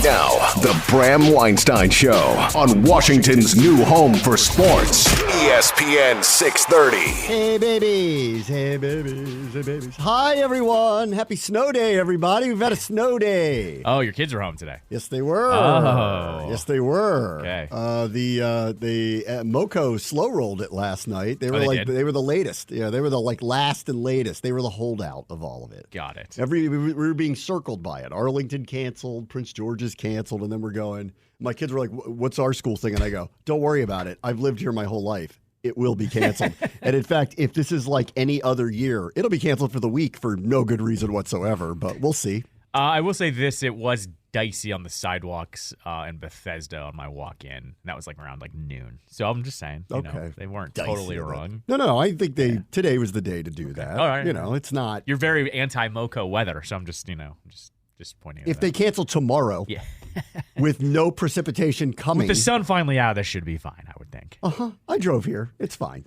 Now, the Bram Weinstein Show on Washington's new home for sports, ESPN 630. Hey, babies. Hey, babies. Hey, babies. Hi, everyone. Happy snow day, everybody. We've had a snow day. Oh, your kids were home today. Yes, they were. Oh. Yes, they were. Okay. The Moco slow rolled it last night. They were they were the latest. Yeah, they were the last and latest. They were the holdout of all of it. Got it. We were being circled by it. Arlington canceled, Prince George's canceled, and then we're going. My kids were like, "What's our school thing?" And I go, "Don't worry about it. I've lived here my whole life. It will be canceled." And in fact, if this is like any other year, it'll be canceled for the week for no good reason whatsoever. But we'll see. I will say this: it was dicey on the sidewalks in Bethesda on my walk-in. That was around noon. So I'm just saying, you know, they weren't Dicey totally wrong. No. I think today was the day to do that. All right. It's not. You're very anti-Moco weather, so I'm just just pointing. If they cancel tomorrow, with no precipitation coming, with the sun finally out, this should be fine. I would think. I drove here. It's fine.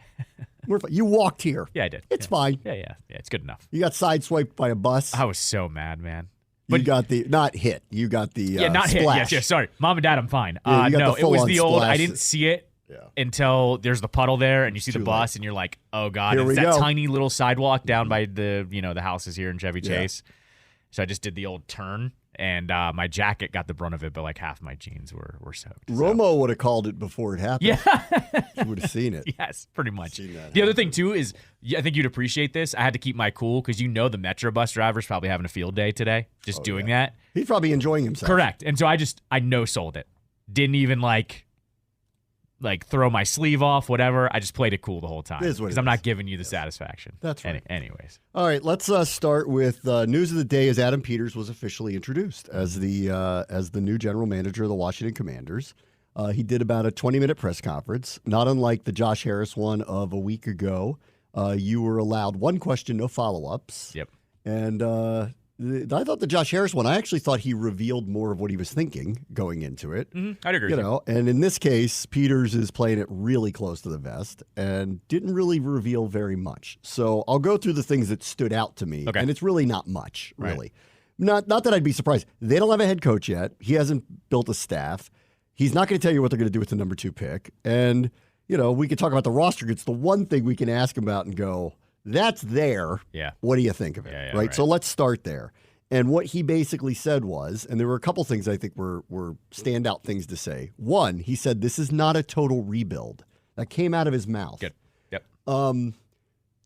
We're fine. You walked here. Yeah, I did. It's fine. Yeah. It's good enough. You got sideswiped by a bus. I was so mad, man. But you got the not hit. You got the not splash. hit. Yes. Sorry, Mom and Dad, I'm fine. Yeah, No, it was the old. Splash. I didn't see it until there's the puddle there, and you see the bus, and you're like, "Oh God!" Here It's we that go. tiny little sidewalk down by the the houses here in Chevy Chase. So I just did the old turn, and my jacket got the brunt of it, but half my jeans were soaked. Romo would have called it before it happened. Yeah, You would have seen it. yes, pretty much. Seen that The other thing too is, I think you'd appreciate this. I had to keep my cool because the Metro bus driver's probably having a field day today, just doing that. He's probably enjoying himself. Correct. And so I no sold it. Didn't even throw my sleeve off, whatever. I just played it cool the whole time. Because I'm not giving you the satisfaction. That's right. Anyways. All right, let's start with news of the day as Adam Peters was officially introduced as the new general manager of the Washington Commanders. He did about a 20-minute press conference, not unlike the Josh Harris one of a week ago. You were allowed one question, no follow-ups. Yep. And I thought the Josh Harris one, I actually thought he revealed more of what he was thinking going into it. I'd agree with you. And in this case, Peters is playing it really close to the vest and didn't really reveal very much. So I'll go through the things that stood out to me. Okay. And it's really not much, really. Right. Not that I'd be surprised. They don't have a head coach yet. He hasn't built a staff. He's not going to tell you what they're going to do with the number 2 pick. And, we could talk about the roster. It's the one thing we can ask him about and go, that's there. Yeah. What do you think of it? Yeah, right? So let's start there. And what he basically said was, and there were a couple things I think were standout things to say. One, he said, this is not a total rebuild. That came out of his mouth. Good. Yep.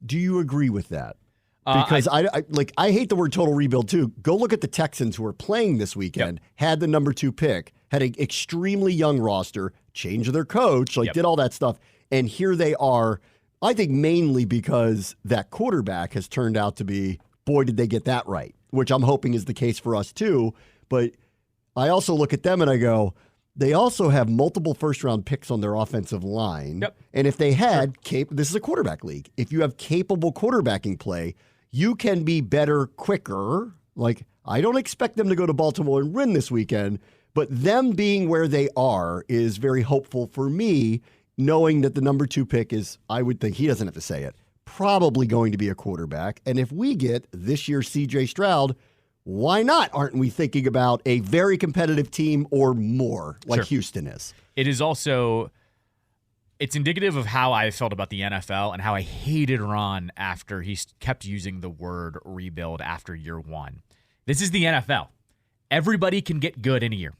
Do you agree with that? Because I hate the word total rebuild too. Go look at the Texans who are playing this weekend, had the number 2 pick, had an extremely young roster, changed their coach, did all that stuff. And here they are, I think mainly because that quarterback has turned out to be, boy, did they get that right, which I'm hoping is the case for us too. But I also look at them and I go, they also have multiple first-round picks on their offensive line. Yep. And if they had, this is a quarterback league. If you have capable quarterbacking play, you can be better quicker. I don't expect them to go to Baltimore and win this weekend, but them being where they are is very hopeful for me, knowing that the number 2 pick is, I would think, he doesn't have to say it, probably going to be a quarterback. And if we get this year's C.J. Stroud, why not? Aren't we thinking about a very competitive team or more like Houston is? It is also, it's indicative of how I felt about the NFL and how I hated Ron after he kept using the word rebuild after year 1. This is the NFL. Everybody can get good in a year.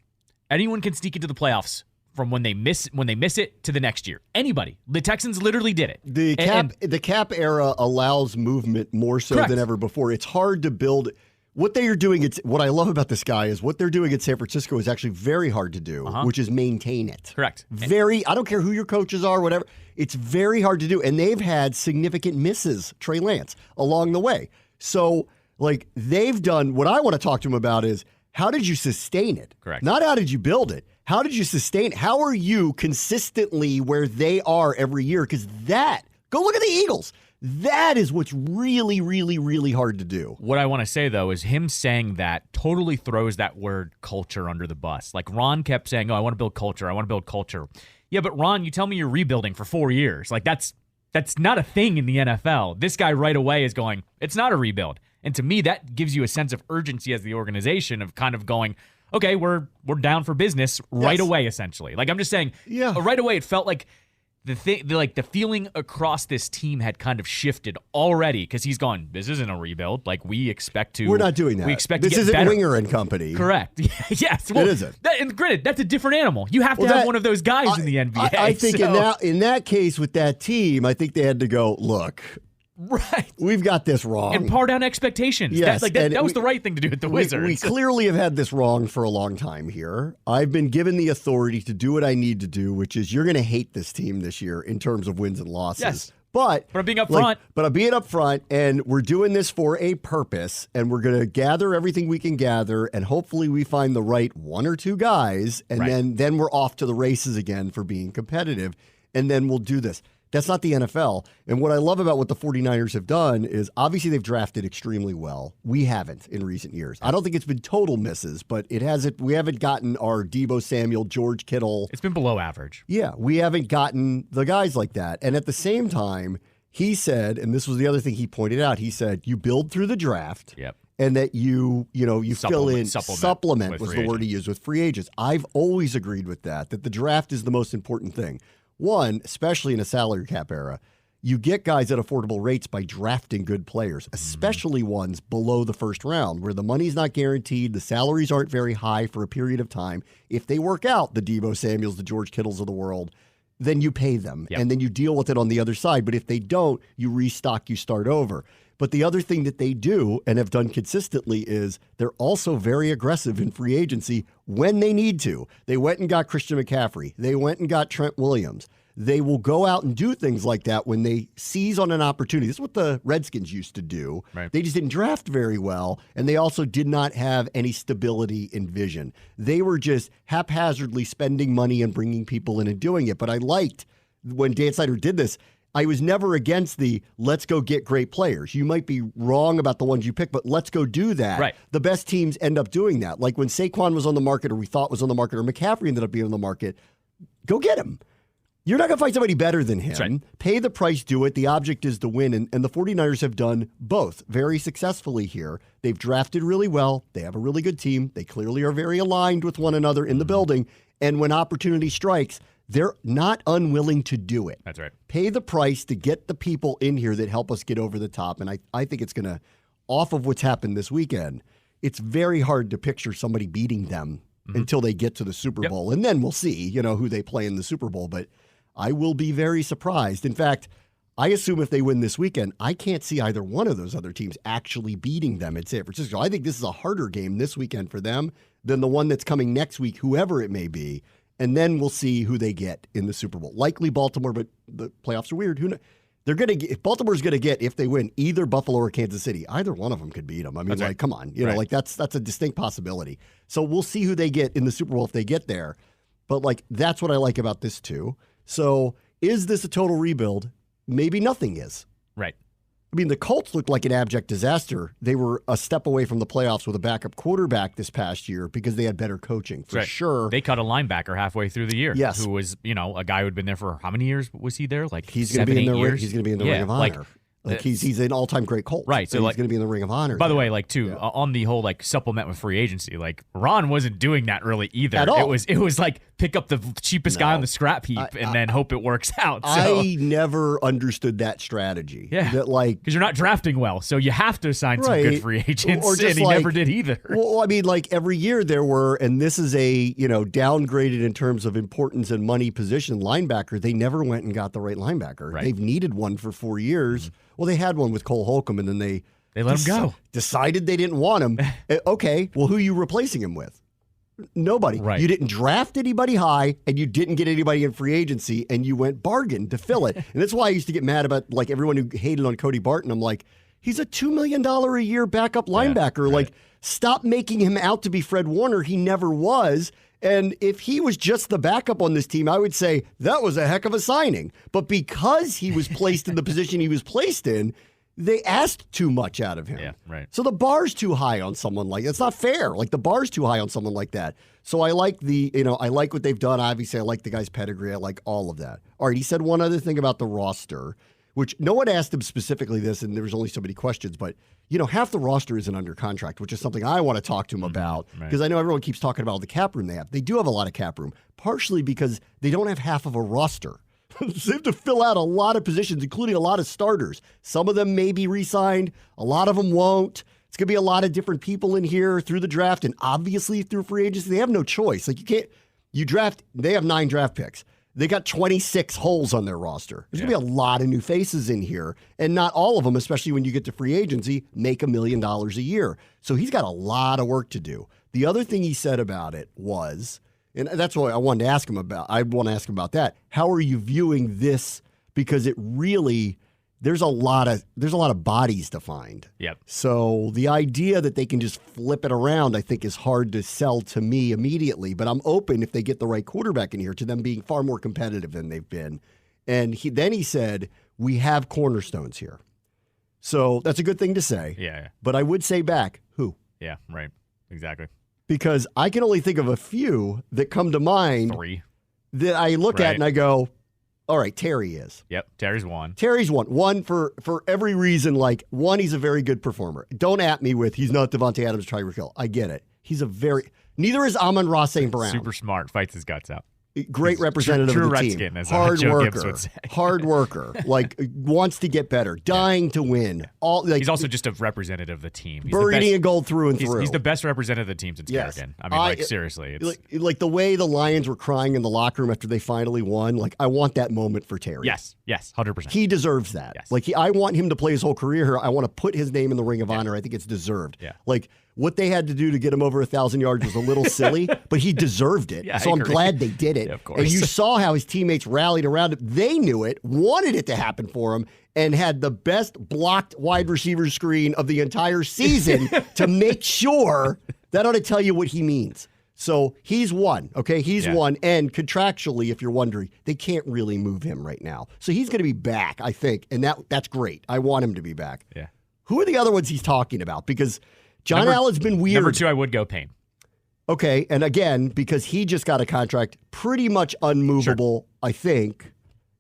Anyone can sneak into the playoffs from when they miss it to the next year. Anybody. The Texans literally did it. The cap era allows movement more so than ever before. It's hard to build. What they are doing, what I love about this guy is what they're doing at San Francisco is actually very hard to do, which is maintain it. Correct. I don't care who your coaches are, whatever. It's very hard to do. And they've had significant misses, Trey Lance, along the way. So, they've done, what I want to talk to him about is, how did you sustain it? Correct. Not how did you build it. How did you sustain it? How are you consistently where they are every year? Because go look at the Eagles. That is what's really, really, really hard to do. What I want to say, though, is him saying that totally throws that word culture under the bus. Ron kept saying, I want to build culture. I want to build culture. Yeah, but Ron, you tell me you're rebuilding for 4 years. That's not a thing in the NFL. This guy right away is going, it's not a rebuild. And to me, that gives you a sense of urgency as the organization of kind of going, okay, we're down for business right away, essentially. Like, I'm just saying, right away it felt like the feeling across this team had kind of shifted already, because he's gone, this isn't a rebuild. Like, we expect to. We're not doing that. We expect this to get isn't better. Winger and Company. Correct. Yes. Well, it isn't. And granted, that's a different animal. You have to have one of those guys in the NBA. I think in that case with that team, I think they had to go, look. Right. We've got this wrong. And par down expectations. Yes. That was the right thing to do with the Wizards. We clearly have had this wrong for a long time here. I've been given the authority to do what I need to do, which is you're going to hate this team this year in terms of wins and losses. Yes. But I'm being upfront. But I'm being upfront, and we're doing this for a purpose, and we're going to gather everything we can gather, and hopefully we find the right one or two guys, and then we're off to the races again for being competitive, and then we'll do this. That's not the NFL. And what I love about what the 49ers have done is obviously they've drafted extremely well. We haven't in recent years. I don't think it's been total misses, but we haven't gotten our Deebo Samuel, George Kittle. It's been below average. Yeah, we haven't gotten the guys like that. And at the same time, he said, and this was the other thing he pointed out, he said, you build through the draft. Yep. And that you fill in, supplement was the word he used, with free agents. I've always agreed with that the draft is the most important thing. One, especially in a salary cap era, you get guys at affordable rates by drafting good players, especially ones below the first round where the money's not guaranteed, the salaries aren't very high for a period of time. If they work out, the Deebo Samuels, the George Kittles of the world, then you pay them, and then you deal with it on the other side. But if they don't, you restock, you start over. But the other thing that they do and have done consistently is they're also very aggressive in free agency when they need to. They went and got Christian McCaffrey. They went and got Trent Williams. They will go out and do things like that when they seize on an opportunity. This is what the Redskins used to do. Right. They just didn't draft very well, and they also did not have any stability in vision. They were just haphazardly spending money and bringing people in and doing it. But I liked when Dan Snyder did this. I was never against the let's go get great players. You might be wrong about the ones you pick, but let's go do that. Right. The best teams end up doing that. Like when Saquon was on the market, or we thought was on the market, or McCaffrey ended up being on the market, go get him. You're not going to find somebody better than him. That's right. Pay the price, do it. The object is to win. And the 49ers have done both very successfully here. They've drafted really well. They have a really good team. They clearly are very aligned with one another in the building. And when opportunity strikes, they're not unwilling to do it. That's right. Pay the price to get the people in here that help us get over the top. And I think it's going to, off of what's happened this weekend, it's very hard to picture somebody beating them until they get to the Super Bowl. And then we'll see, who they play in the Super Bowl. But I will be very surprised. In fact, I assume if they win this weekend, I can't see either one of those other teams actually beating them in San Francisco. I think this is a harder game this weekend for them than the one that's coming next week, whoever it may be. And then we'll see who they get in the Super Bowl. Likely Baltimore, but the playoffs are weird. Who knows? They're going to get, if Baltimore's going to get, if they win, either Buffalo or Kansas City. Either one of them could beat them. I mean, That's right. come on. That's a distinct possibility. So we'll see who they get in the Super Bowl if they get there. But that's what I like about this too. So is this a total rebuild? Maybe nothing is. Right. I mean, the Colts looked like an abject disaster. They were a step away from the playoffs with a backup quarterback this past year because they had better coaching, for sure. They cut a linebacker halfway through the year. Yes. Who was, a guy who had been there for how many years was he there? He's going to be in the years? He's going to be in the Ring of Honor. He's an all-time great Colt. Right. So he's going to be in the Ring of Honor. By the way, on the whole supplement with free agency, Ron wasn't doing that really either. At all. It was pick up the cheapest guy on the scrap heap and then hope it works out. So. I never understood that strategy. Yeah. That because you're not drafting well, so you have to sign some good free agents, or just and he never did either. Well, I mean, every year there were, and this is a downgraded in terms of importance and money position linebacker. They never went and got the right linebacker. Right. They've needed one for 4 years. Mm-hmm. Well, they had one with Cole Holcomb, and then they let him go. Decided they didn't want him. Okay, well, who are you replacing him with? Nobody. Right. You didn't draft anybody high, and you didn't get anybody in free agency, and you went bargain to fill it. And that's why I used to get mad about everyone who hated on Cody Barton. I'm like, he's a $2 million a year backup linebacker. Right. Stop making him out to be Fred Warner. He never was. And if he was just the backup on this team, I would say that was a heck of a signing. But because he was placed in the position he was placed in, they asked too much out of him. Yeah, right. So the bar's too high on someone like that. It's not fair. The bar's too high on someone like that. So I like I like what they've done. Obviously, I like the guy's pedigree. I like all of that. All right, he said one other thing about the roster. which no one asked him specifically this, and there was only so many questions, but, half the roster isn't under contract, which is something I want to talk to him about, because I know everyone keeps talking about the cap room they have. They do have a lot of cap room, partially because they don't have half of a roster. They have to fill out a lot of positions, including a lot of starters. Some of them may be re-signed. A lot of them won't. It's going to be a lot of different people in here through the draft and obviously through free agency. They have no choice. They have 9 draft picks. They got 26 holes on their roster. There's going to be a lot of new faces in here, and not all of them, especially when you get to free agency, make $1 million a year. So he's got a lot of work to do. The other thing he said about it was, and that's what I wanted to ask him about. I want to ask him about that. How are you viewing this? Because it really, there's a lot of bodies to find. Yep. So the idea that they can just flip it around, I think, is hard to sell to me immediately. But I'm open, if they get the right quarterback in here, to them being far more competitive than they've been. And he said, we have cornerstones here. So that's a good thing to say. Yeah. But I would say back, who? Yeah, right. Exactly. Because I can only think of a few that come to mind. 3. That I look at and I go, all right, Terry is. Yep, Terry's one. Terry's one. One for every reason. Like, one, he's a very good performer. Don't at me with he's not Devontae Adams, Tyreek Hill. I get it. Neither is Amon-Ra St. Brown. Super smart, fights his guts out. Great representative true of the Redskin, team. as Hard Joe worker. Gibbs would say. Hard worker. Like, wants to get better. Dying to win. He's also just a representative of the team. He's bird eating a gold through and through. He's the best representative of the team since Kerrigan. I mean, seriously. It's, like the way the Lions were crying in the locker room after they finally won, like, I want that moment for Terry. Yes, 100%. He deserves that. Yes. Like, I want him to play his whole career here. I want to put his name in the Ring of Honor. I think it's deserved. Yeah. Like, what they had to do to get him over 1,000 yards was a little silly, but he deserved it. Yeah, so I'm glad they did it. Yeah, of course. And you saw how his teammates rallied around him. They knew it, wanted it to happen for him, and had the best blocked wide receiver screen of the entire season to make sure. That ought to tell you what he means. So he's one, okay? He's one. And contractually, if you're wondering, they can't really move him right now. So he's going to be back, I think, and that's great. I want him to be back. Yeah. Who are the other ones he's talking about? Because John Allen's been weird. Number 2, I would go Payne. Okay, and again, because he just got a contract, pretty much unmovable, I think.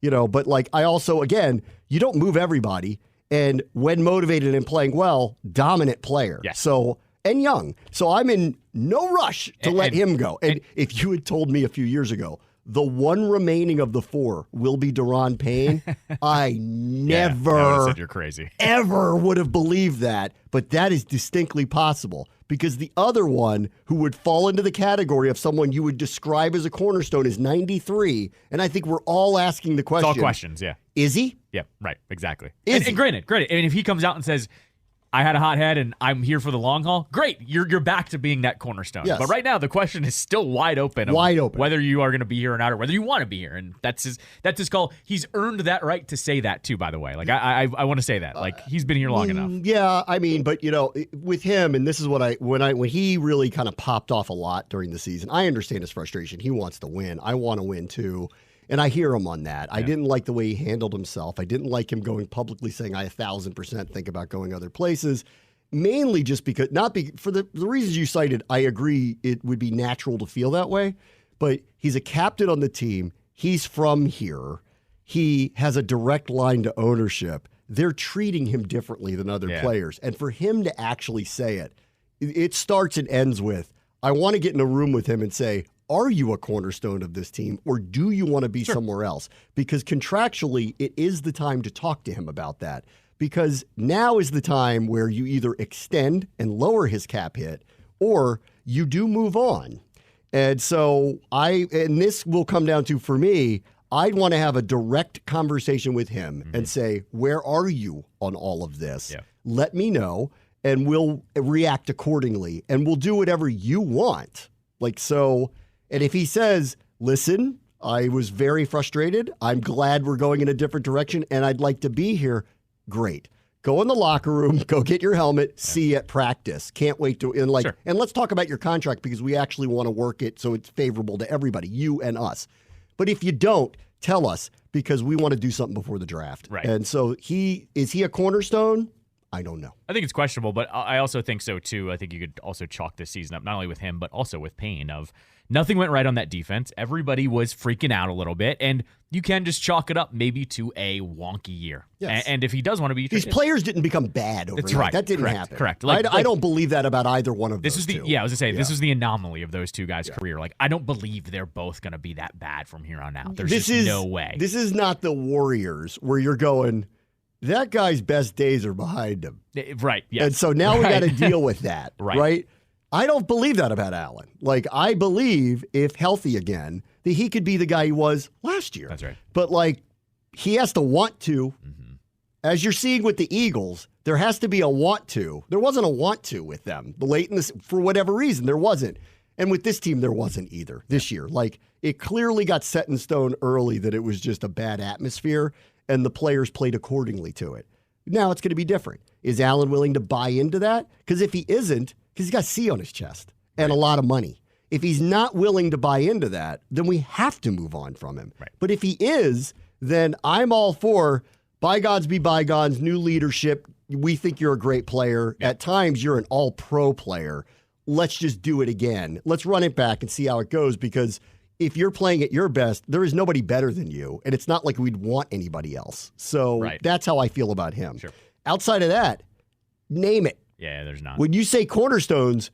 But like, I also, again, you don't move everybody. And when motivated and playing well, dominant player. Yes. So, and young. So I'm in no rush to let him go. And if you had told me a few years ago, the one remaining of the 4 will be Daron Payne, I never I would've said you're crazy. Ever would have believed that. But that is distinctly possible, because the other one who would fall into the category of someone you would describe as a cornerstone is 93. And I think we're all asking the question. It's all questions, yeah. Is he? Yeah, right, exactly. And granted, I mean, if he comes out and says, I had a hot head and I'm here for the long haul, great. You're back to being that cornerstone. Yes. But right now, the question is still wide open. Wide open. Whether you are going to be here or not, or whether you want to be here. And that's his call. He's earned that right to say that too, by the way. Like, I want to say that. Like, he's been here long enough. Yeah, I mean, but, with him, and this is what when he really kind of popped off a lot during the season, I understand his frustration. He wants to win. I want to win too. And I hear him on that. I didn't like the way he handled himself. I didn't like him going publicly saying, I 1,000% think about going other places. Mainly just because, for the reasons you cited, I agree it would be natural to feel that way. But he's a captain on the team. He's from here. He has a direct line to ownership. They're treating him differently than other players. And for him to actually say it, it starts and ends with, I want to get in a room with him and say, are you a cornerstone of this team, or do you want to be somewhere else? Because contractually, it is the time to talk to him about that. Because now is the time where you either extend and lower his cap hit, or you do move on. And so and this will come down to, for me, I'd want to have a direct conversation with him and say, where are you on all of this? Yeah. Let me know, and we'll react accordingly, and we'll do whatever you want. Like, so, and if he says, listen, I was very frustrated. I'm glad we're going in a different direction, and I'd like to be here. Great. Go in the locker room, go get your helmet, see you at practice. Can't wait to, and let's talk about your contract, because we actually want to work it so it's favorable to everybody, you and us. But if you don't, tell us, because we want to do something before the draft. Right. And so is he a cornerstone? I don't know. I think it's questionable, but I also think so too. I think you could also chalk this season up, not only with him, but also with Payne, of nothing went right on that defense. Everybody was freaking out a little bit, and you can just chalk it up maybe to a wonky year. Yes. And if he does want to be These players didn't become bad overnight. That's right. That didn't Correct. happen. Correct. I don't believe that about either one of this those was the two. Yeah, I was gonna say this was the anomaly of those two guys' career. Like, I don't believe they're both gonna be that bad from here on out. There's no way. This is not the Warriors where you're going, that guy's best days are behind him. Right. Yes. And so now we got to deal with that. Right. I don't believe that about Allen. Like, I believe if healthy again, that he could be the guy he was last year. That's right. But like, he has to want to. Mm-hmm. As you're seeing with the Eagles, there has to be a want to. There wasn't a want to with them. Late in this, for whatever reason, there wasn't. And with this team, there wasn't either this year. Like, it clearly got set in stone early that it was just a bad atmosphere, and the players played accordingly to it. Now it's going to be different. Is Allen willing to buy into that? Because if he isn't, because he's got C on his chest and a lot of money. If he's not willing to buy into that, then we have to move on from him. Right. But if he is, then I'm all for bygones be bygones, new leadership. We think you're a great player. At times, you're an all-pro player. Let's just do it again. Let's run it back and see how it goes, because if you're playing at your best, there is nobody better than you, and it's not like we'd want anybody else. So that's how I feel about him. Sure. Outside of that, name it. Yeah, there's not. When you say cornerstones,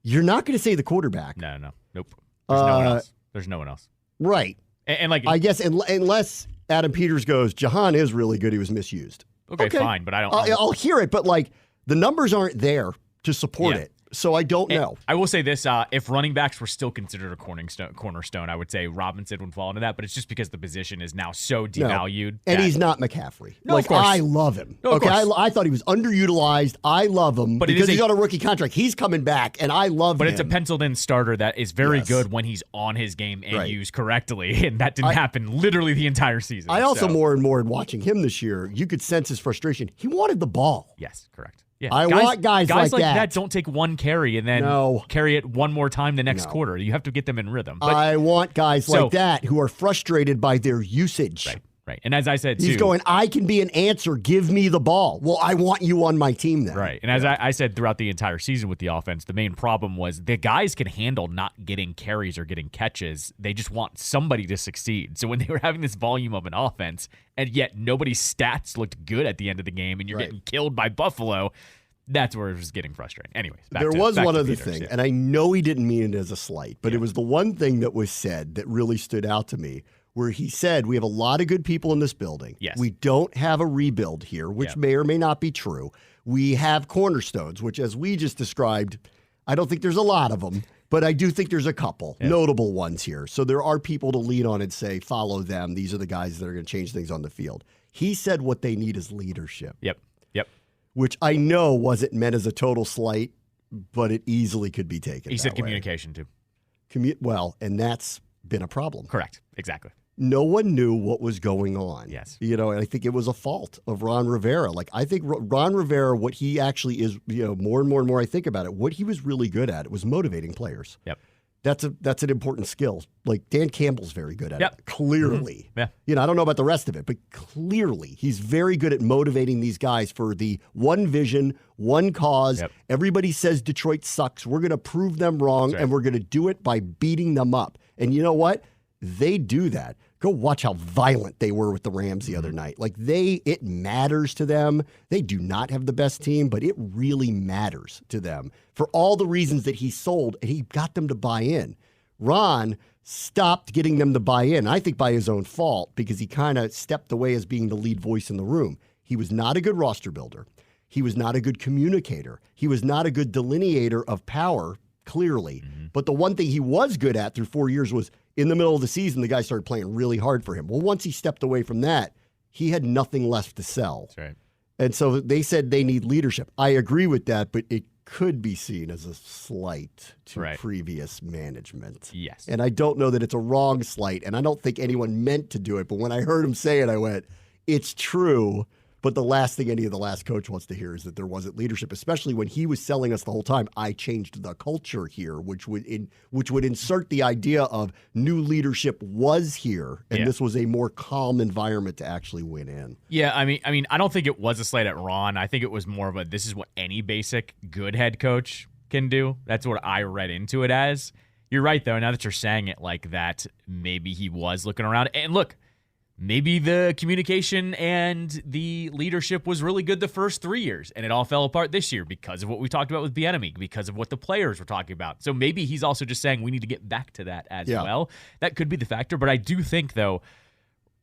you're not going to say the quarterback. No. Nope. There's no one else. There's no one else. Right. And like, I guess unless Adam Peters goes, Jahan is really good. He was misused. Okay, fine, but I don't. I'll hear it, but like, the numbers aren't there to support it. So I don't know. I will say this: if running backs were still considered a cornerstone, I would say Robinson would fall into that. But it's just because the position is now so devalued. And he's not McCaffrey. No, like, of course. I love him. No, of okay, course. I thought he was underutilized. I love him because he's on a rookie contract. He's coming back, and I love him. But it's a penciled-in starter that is very good when he's on his game and used correctly, and that didn't happen literally the entire season. I also more and more in watching him this year, you could sense his frustration. He wanted the ball. Yes, correct. Yeah. I want guys like that. Don't take one carry and then carry it one more time the next quarter. You have to get them in rhythm. But, I want guys like that who are frustrated by their usage. Right. And as I said, he's going, I can be an answer. Give me the ball. Well, I want you on my team then. Right. And as I said throughout the entire season with the offense, the main problem was the guys can handle not getting carries or getting catches. They just want somebody to succeed. So when they were having this volume of an offense, and yet nobody's stats looked good at the end of the game, and you're getting killed by Buffalo, that's where it was getting frustrating. Anyways, there was one other thing, and I know he didn't mean it as a slight, but it was the one thing that was said that really stood out to me, where he said, we have a lot of good people in this building. Yes. We don't have a rebuild here, which may or may not be true. We have cornerstones, which, as we just described, I don't think there's a lot of them, but I do think there's a couple notable ones here. So there are people to lean on and say, follow them. These are the guys that are going to change things on the field. He said what they need is leadership. Yep. Which I know wasn't meant as a total slight, but it easily could be taken. He said communication too. And that's been a problem. Correct. Exactly. No one knew what was going on. Yes. And I think it was a fault of Ron Rivera. Like, I think Ron Rivera, what he actually is, more and more I think about it, what he was really good at was motivating players. Yep. That's an important skill. Like, Dan Campbell's very good at it. Clearly. Mm-hmm. Yeah. I don't know about the rest of it, but clearly he's very good at motivating these guys for the one vision, one cause. Yep. Everybody says Detroit sucks. We're going to prove them wrong, and we're going to do it by beating them up. And you know what? They do that. Go watch how violent they were with the Rams the other night. Like, it matters to them. They do not have the best team, but it really matters to them for all the reasons that he sold, and he got them to buy in. Ron stopped getting them to buy in, I think by his own fault, because he kind of stepped away as being the lead voice in the room. He was not a good roster builder. He was not a good communicator. He was not a good delineator of power, clearly. Mm-hmm. But the one thing he was good at through 4 years was, in the middle of the season, the guy started playing really hard for him. Well, once he stepped away from that, he had nothing left to sell. That's right. And so they said they need leadership. I agree with that, but it could be seen as a slight to previous management. Yes. And I don't know that it's a wrong slight, and I don't think anyone meant to do it. But when I heard him say it, I went, it's true, But the last thing any of the last coach wants to hear is that there wasn't leadership, especially when he was selling us the whole time, I changed the culture here, which would insert the idea of new leadership was here, and this was a more calm environment to actually win in. Yeah, I mean, I don't think it was a slight at Ron. I think it was more of a this is what any basic good head coach can do. That's what I read into it as. You're right, though. Now that you're saying it like that, maybe he was looking around. And look, maybe the communication and the leadership was really good the first 3 years, and it all fell apart this year because of what we talked about with Bieniemy, because of what the players were talking about. So maybe he's also just saying we need to get back to that as well. That could be the factor. But I do think, though,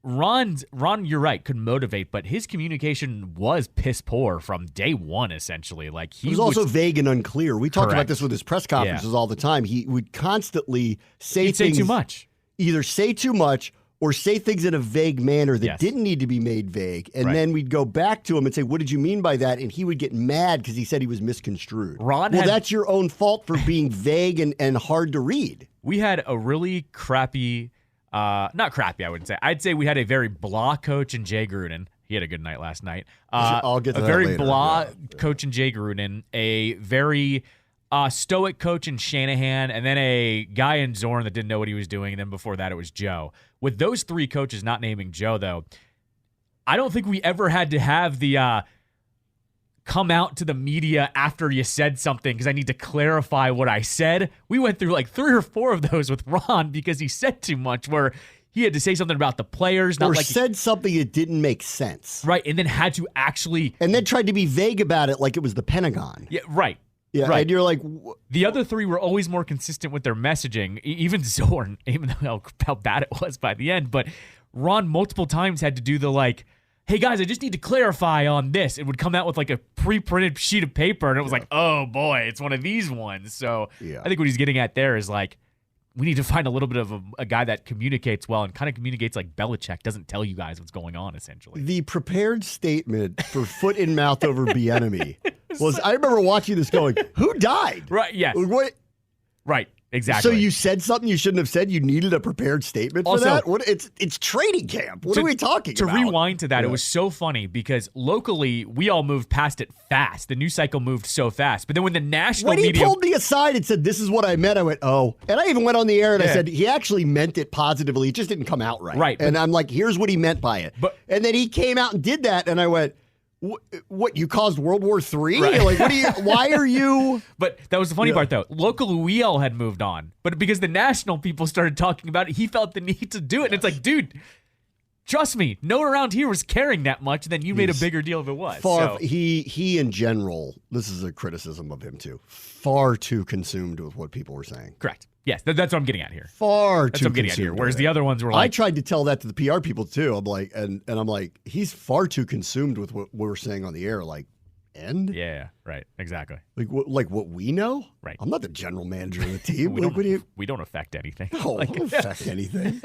Ron, you're right, could motivate, but his communication was piss poor from day one, essentially. Like he was also vague and unclear. We talked about this with his press conferences all the time. He would constantly say too much. Either say too much or say things in a vague manner that didn't need to be made vague. And then we'd go back to him and say, what did you mean by that? And he would get mad because he said he was misconstrued. That's your own fault for being vague and hard to read. We had a really crappy... not crappy, I wouldn't say. I'd say we had a very blah coach in Jay Gruden. He had a good night last night. I'll get to a that very later. blah coach in Jay Gruden, a very stoic coach in Shanahan, and then a guy in Zorn that didn't know what he was doing, and then before that it was Joe. With those three coaches, not naming Joe, though, I don't think we ever had to have the come out to the media after you said something because I need to clarify what I said. We went through like 3 or 4 of those with Ron because he said too much, where he had to say something about the players. Or said something that didn't make sense. Right, and then had to actually... And then tried to be vague about it like it was the Pentagon. Yeah, right. Yeah, right. And you're like... The other 3 were always more consistent with their messaging, even Zorn, even though how bad it was by the end. But Ron multiple times had to do the like... Hey guys, I just need to clarify on this. It would come out with like a pre-printed sheet of paper, and it was like, oh boy, it's one of these ones. So I think what he's getting at there is like, we need to find a little bit of a guy that communicates well and kind of communicates like Belichick doesn't tell you guys what's going on, essentially. The prepared statement for foot in mouth over Bieniemy was, I remember watching this going, who died? Right, yes. What? Right. Exactly. So you said something you shouldn't have said? You needed a prepared statement for that? What? It's training camp. What are we talking about? To rewind to that, it was so funny because locally, we all moved past it fast. The news cycle moved so fast. But then when the national media... When he pulled me aside and said, this is what I meant, I went, oh. And I even went on the air and I said, he actually meant it positively. It just didn't come out right. Right. And I'm like, here's what he meant by it. And then he came out and did that, and I went... What, you caused World War III? Right. Like, why are you? But that was the funny part, though. Locally, we all had moved on. But because the national people started talking about it, he felt the need to do it. And it's like, dude, trust me, no one around here was caring that much. Then you made a bigger deal of it was. He in general, this is a criticism of him too, far too consumed with what people were saying. Correct. Yes, that's what I'm getting at here. That's what I'm getting at here. Whereas the other ones were like... I tried to tell that to the PR people too. I'm like, and I'm like, he's far too consumed with what we're saying on the air. Like, end? Yeah, right. Exactly. Like what we know? Right. I'm not the general manager of the team. we don't affect anything. No, I don't affect anything.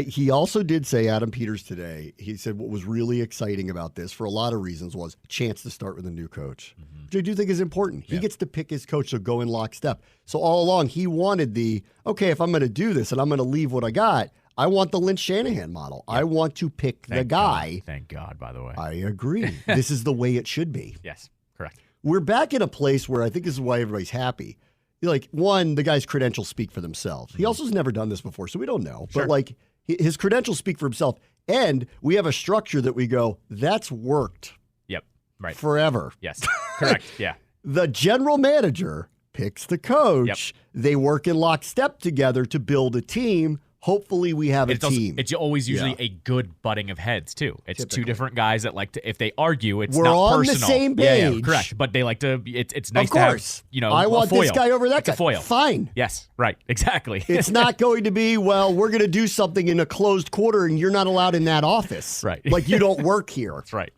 He also did say, Adam Peters today, he said what was really exciting about this for a lot of reasons was a chance to start with a new coach, which I do think is important. He gets to pick his coach, so go in lockstep. So all along, he wanted okay, if I'm going to do this and I'm going to leave what I got, I want the Lynch Shanahan model. I want to pick the guy. Thank God, by the way. I agree. This is the way it should be. Yes, correct. We're back in a place where I think this is why everybody's happy. Like, one, the guy's credentials speak for themselves. He also has never done this before, so we don't know. Sure. But, like, his credentials speak for himself. And we have a structure that we go, that's worked. Yep, right. Forever. Yes, correct, yeah. The general manager picks the coach. Yep. They work in lockstep together to build a team. Hopefully we have a team. It's always usually a good butting of heads, too. It's Typically. 2 different guys that like to, if they argue, it's We're not on personal. the same page. Yeah, correct. But they like to, it's nice of course. to have, I want this guy over that it's guy. A foil. Fine. Yes, right, exactly. It's not going to be, well, we're going to do something in a closed quarter and you're not allowed in that office. Right. Like you don't work here. That's right.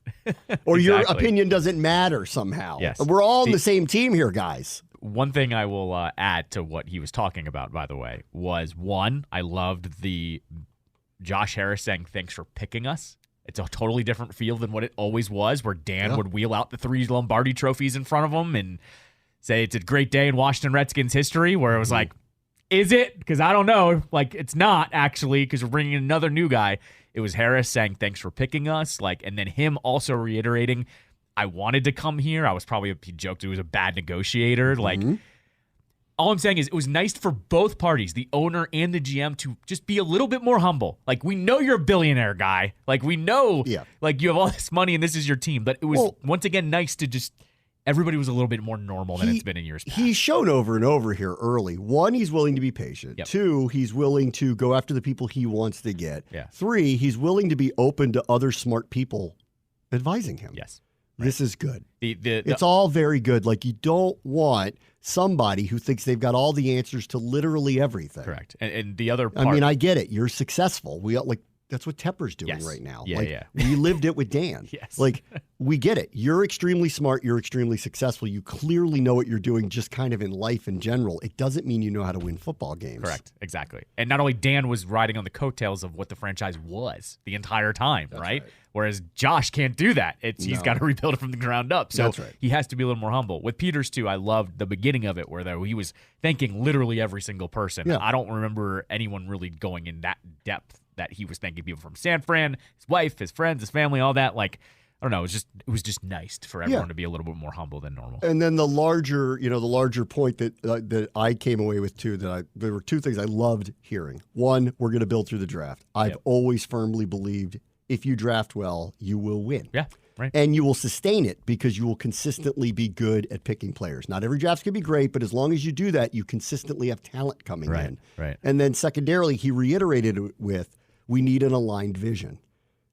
Or your opinion doesn't matter somehow. Yes. We're all on the same team here, guys. One thing I will add to what he was talking about, by the way, was one, I loved the Josh Harris saying, thanks for picking us. It's a totally different feel than what it always was, where Dan would wheel out the 3 Lombardi trophies in front of him and say it's a great day in Washington Redskins history, where it was like, is it? Because I don't know. Like, it's not, actually, because we're bringing in another new guy. It was Harris saying, thanks for picking us. And then him also reiterating, I wanted to come here. I was he joked it was a bad negotiator. All I'm saying is it was nice for both parties, the owner and the GM, to just be a little bit more humble. We know you're a billionaire guy. We know, you have all this money and this is your team. But it was, once again, nice to just, everybody was a little bit more normal than it's been in years past. He's shown over and over here early. 1, he's willing to be patient. Yep. 2, he's willing to go after the people he wants to get. Yeah. 3, he's willing to be open to other smart people advising him. Yes. This is good. It's all very good. You don't want somebody who thinks they've got all the answers to literally everything. Correct. And the other part. I mean, I get it. You're successful. That's what Tepper's doing right now. We lived it with Dan. Yes. We get it. You're extremely smart. You're extremely successful. You clearly know what you're doing just kind of in life in general. It doesn't mean you know how to win football games. Correct. Exactly. And not only Dan was riding on the coattails of what the franchise was the entire time, right? Whereas Josh can't do that. He's got to rebuild it from the ground up. So he has to be a little more humble. With Peters, too, I loved the beginning of it where he was thanking literally every single person. Yeah. I don't remember anyone really going in that depth that he was thanking people from San Fran, his wife, his friends, his family, all that. I don't know. It was just nice for everyone to be a little bit more humble than normal. And then the larger point that I came away with too, there were 2 things I loved hearing. 1, we're going to build through the draft. I've always firmly believed if you draft well, you will win. Yeah, right. And you will sustain it because you will consistently be good at picking players. Not every draft's going to be great, but as long as you do that, you consistently have talent coming in. Right. And then secondarily, he reiterated it with, we need an aligned vision.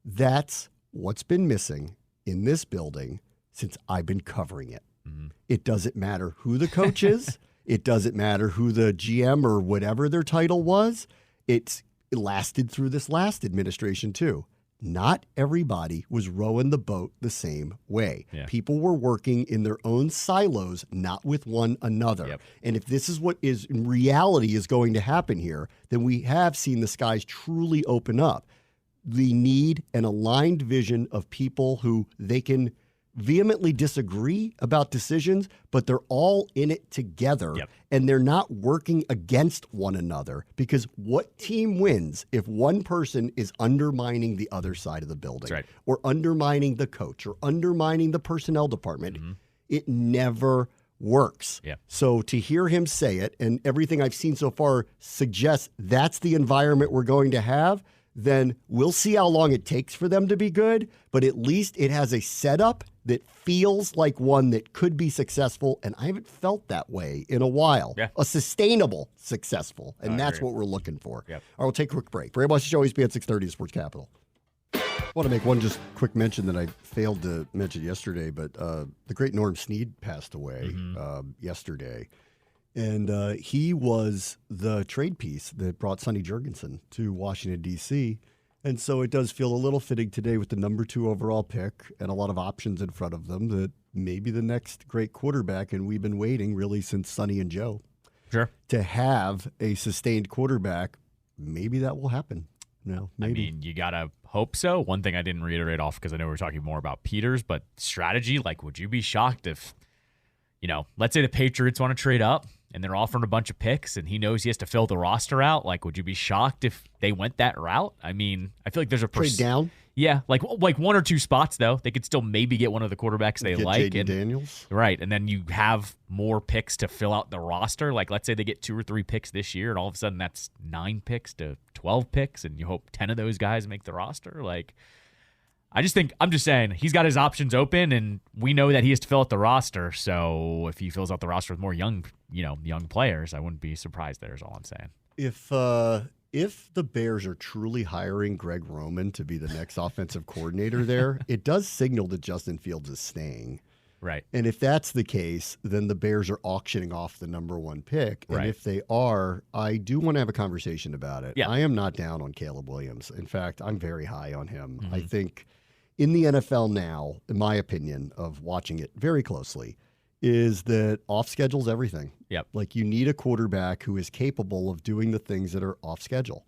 That's what's been missing in this building since I've been covering it. Mm-hmm. It doesn't matter who the coach is. It doesn't matter who the GM or whatever their title was. It lasted through this last administration too. Not everybody was rowing the boat the same way. Yeah. People were working in their own silos, not with one another. Yep. And if this is what is in reality is going to happen here, then we have seen the skies truly open up. We need an aligned vision of people who they can vehemently disagree about decisions, but they're all in it together. Yep. And they're not working against one another, because what team wins if one person is undermining the other side of the building, right, or undermining the coach or undermining the personnel department? Mm-hmm. It never works. Yeah. So to hear him say it, and everything I've seen so far suggests that's the environment we're going to have, then we'll see how long it takes for them to be good, but at least it has a setup that feels like one that could be successful, and I haven't felt that way in a while. Yeah. A sustainable successful, and that's what we're looking for. Yep. All right, we'll take a quick break. Bram Show, ESPN 630 Sports Capital. I want to make one just quick mention that I failed to mention yesterday, but the great Norm Snead passed away yesterday. And he was the trade piece that brought Sonny Jurgensen to Washington, D.C., and so it does feel a little fitting today with the number 2 overall pick and a lot of options in front of them that maybe the next great quarterback, and we've been waiting really since Sonny and Joe. Sure. To have a sustained quarterback, maybe that will happen. No, maybe. I mean, you got to hope so. One thing I didn't reiterate off because I know we were talking more about Peters, but strategy, would you be shocked if, let's say the Patriots want to trade up and they're offering a bunch of picks and he knows he has to fill the roster out? Would you be shocked if they went that route? I mean, I feel like there's a trade down. Yeah, like 1 or 2 spots though. They could still maybe get one of the quarterbacks they like. Jaden Daniels. Right, and then you have more picks to fill out the roster. Let's say they get 2 or 3 picks this year, and all of a sudden that's 9 picks to 12 picks, and you hope 10 of those guys make the roster. I'm just saying he's got his options open, and we know that he has to fill out the roster. So if he fills out the roster with more young players, I wouldn't be surprised there is all I'm saying. If the Bears are truly hiring Greg Roman to be the next offensive coordinator there, it does signal that Justin Fields is staying. Right. And if that's the case, then the Bears are auctioning off the number 1 pick. And right. if they are, I do want to have a conversation about it. Yeah. I am not down on Caleb Williams. In fact, I'm very high on him. Mm-hmm. I think in the NFL now, in my opinion, of watching it very closely, is that off schedule's everything. Yep. You need a quarterback who is capable of doing the things that are off schedule.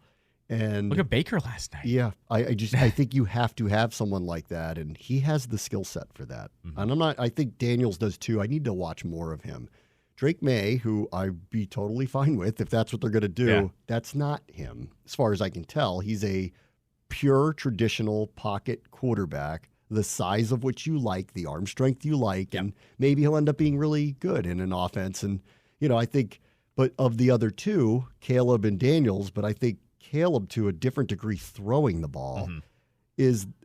And look at Baker last night. Yeah, I think you have to have someone like that, and he has the skill set for that. Mm-hmm. And I think Daniels does too. I need to watch more of him. Drake May, who I'd be totally fine with if that's what they're going to do, that's not him. As far as I can tell, he's a pure traditional pocket quarterback, the size of which you like, the arm strength you like, and maybe he'll end up being really good in an offense. And, I think, but of the other two, Caleb and Daniels, but I think Caleb, to a different degree, throwing the ball,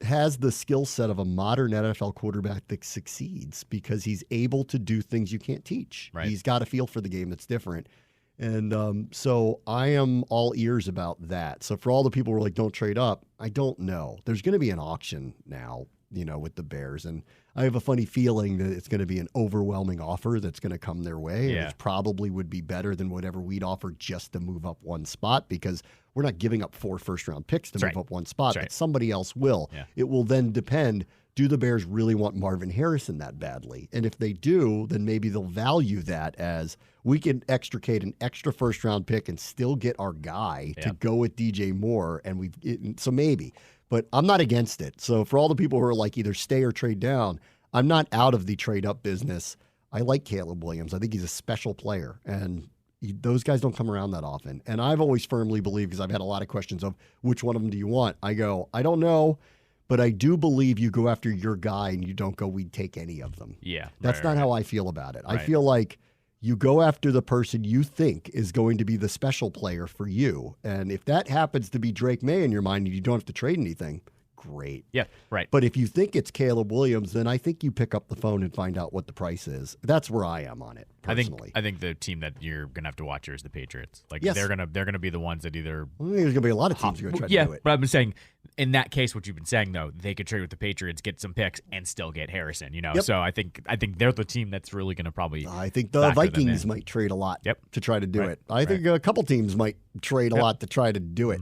has the skill set of a modern NFL quarterback that succeeds because he's able to do things you can't teach. Right. He's got a feel for the game that's different. And so I am all ears about that. So for all the people who are like, don't trade up, I don't know. There's going to be an auction now, with the Bears. And I have a funny feeling that it's going to be an overwhelming offer that's going to come their way, which probably would be better than whatever we'd offer just to move up one spot, because we're not giving up 4 first-round picks to move up one spot, but somebody else will. Yeah. It will then depend, do the Bears really want Marvin Harrison that badly? And if they do, then maybe they'll value that as we can extricate an extra first-round pick and still get our guy to go with DJ Moore. And so maybe. But I'm not against it. So for all the people who are like either stay or trade down, I'm not out of the trade-up business. I like Caleb Williams. I think he's a special player, and those guys don't come around that often. And I've always firmly believed, because I've had a lot of questions of which one of them do you want? I go, I don't know, but I do believe you go after your guy and you don't go, we'd take any of them. Yeah. That's not how I feel about it. I feel like you go after the person you think is going to be the special player for you. And if that happens to be Drake May in your mind and you don't have to trade anything, great. Yeah, right. But if you think it's Caleb Williams, then I think you pick up the phone and find out what the price is. That's where I am on it, personally. I think the team that you're gonna have to watch here is the Patriots. Like they're gonna be the ones that either. I think there's gonna be a lot of teams who are gonna try to do it. But I've been saying, in that case, what you've been saying though, they could trade with the Patriots, get some picks, and still get Harrison. So I think they're the team that's really gonna probably. I think the Vikings might trade a lot to try to do it. I think a couple teams might trade a lot to try to do it.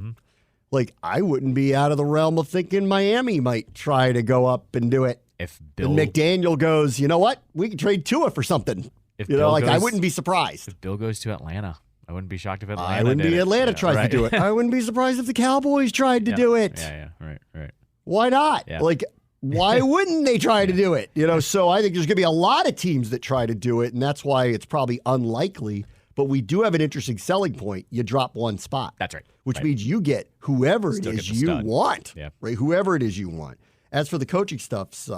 Like, I wouldn't be out of the realm of thinking Miami might try to go up and do it. If and McDaniel goes, you know what? We can trade Tua for something. I wouldn't be surprised. If Bill goes to Atlanta, I wouldn't be shocked if Atlanta I wouldn't be Atlanta tries to do it. I wouldn't be surprised if the Cowboys tried to do it. Yeah, right. Why not? Yeah. Like, why wouldn't they try to do it? So I think there's going to be a lot of teams that try to do it, and that's why it's probably unlikely. But we do have an interesting selling point. You drop one spot. That's right. Which means you get whoever it is you want. Yeah. Right? Whoever it is you want. As for the coaching stuff,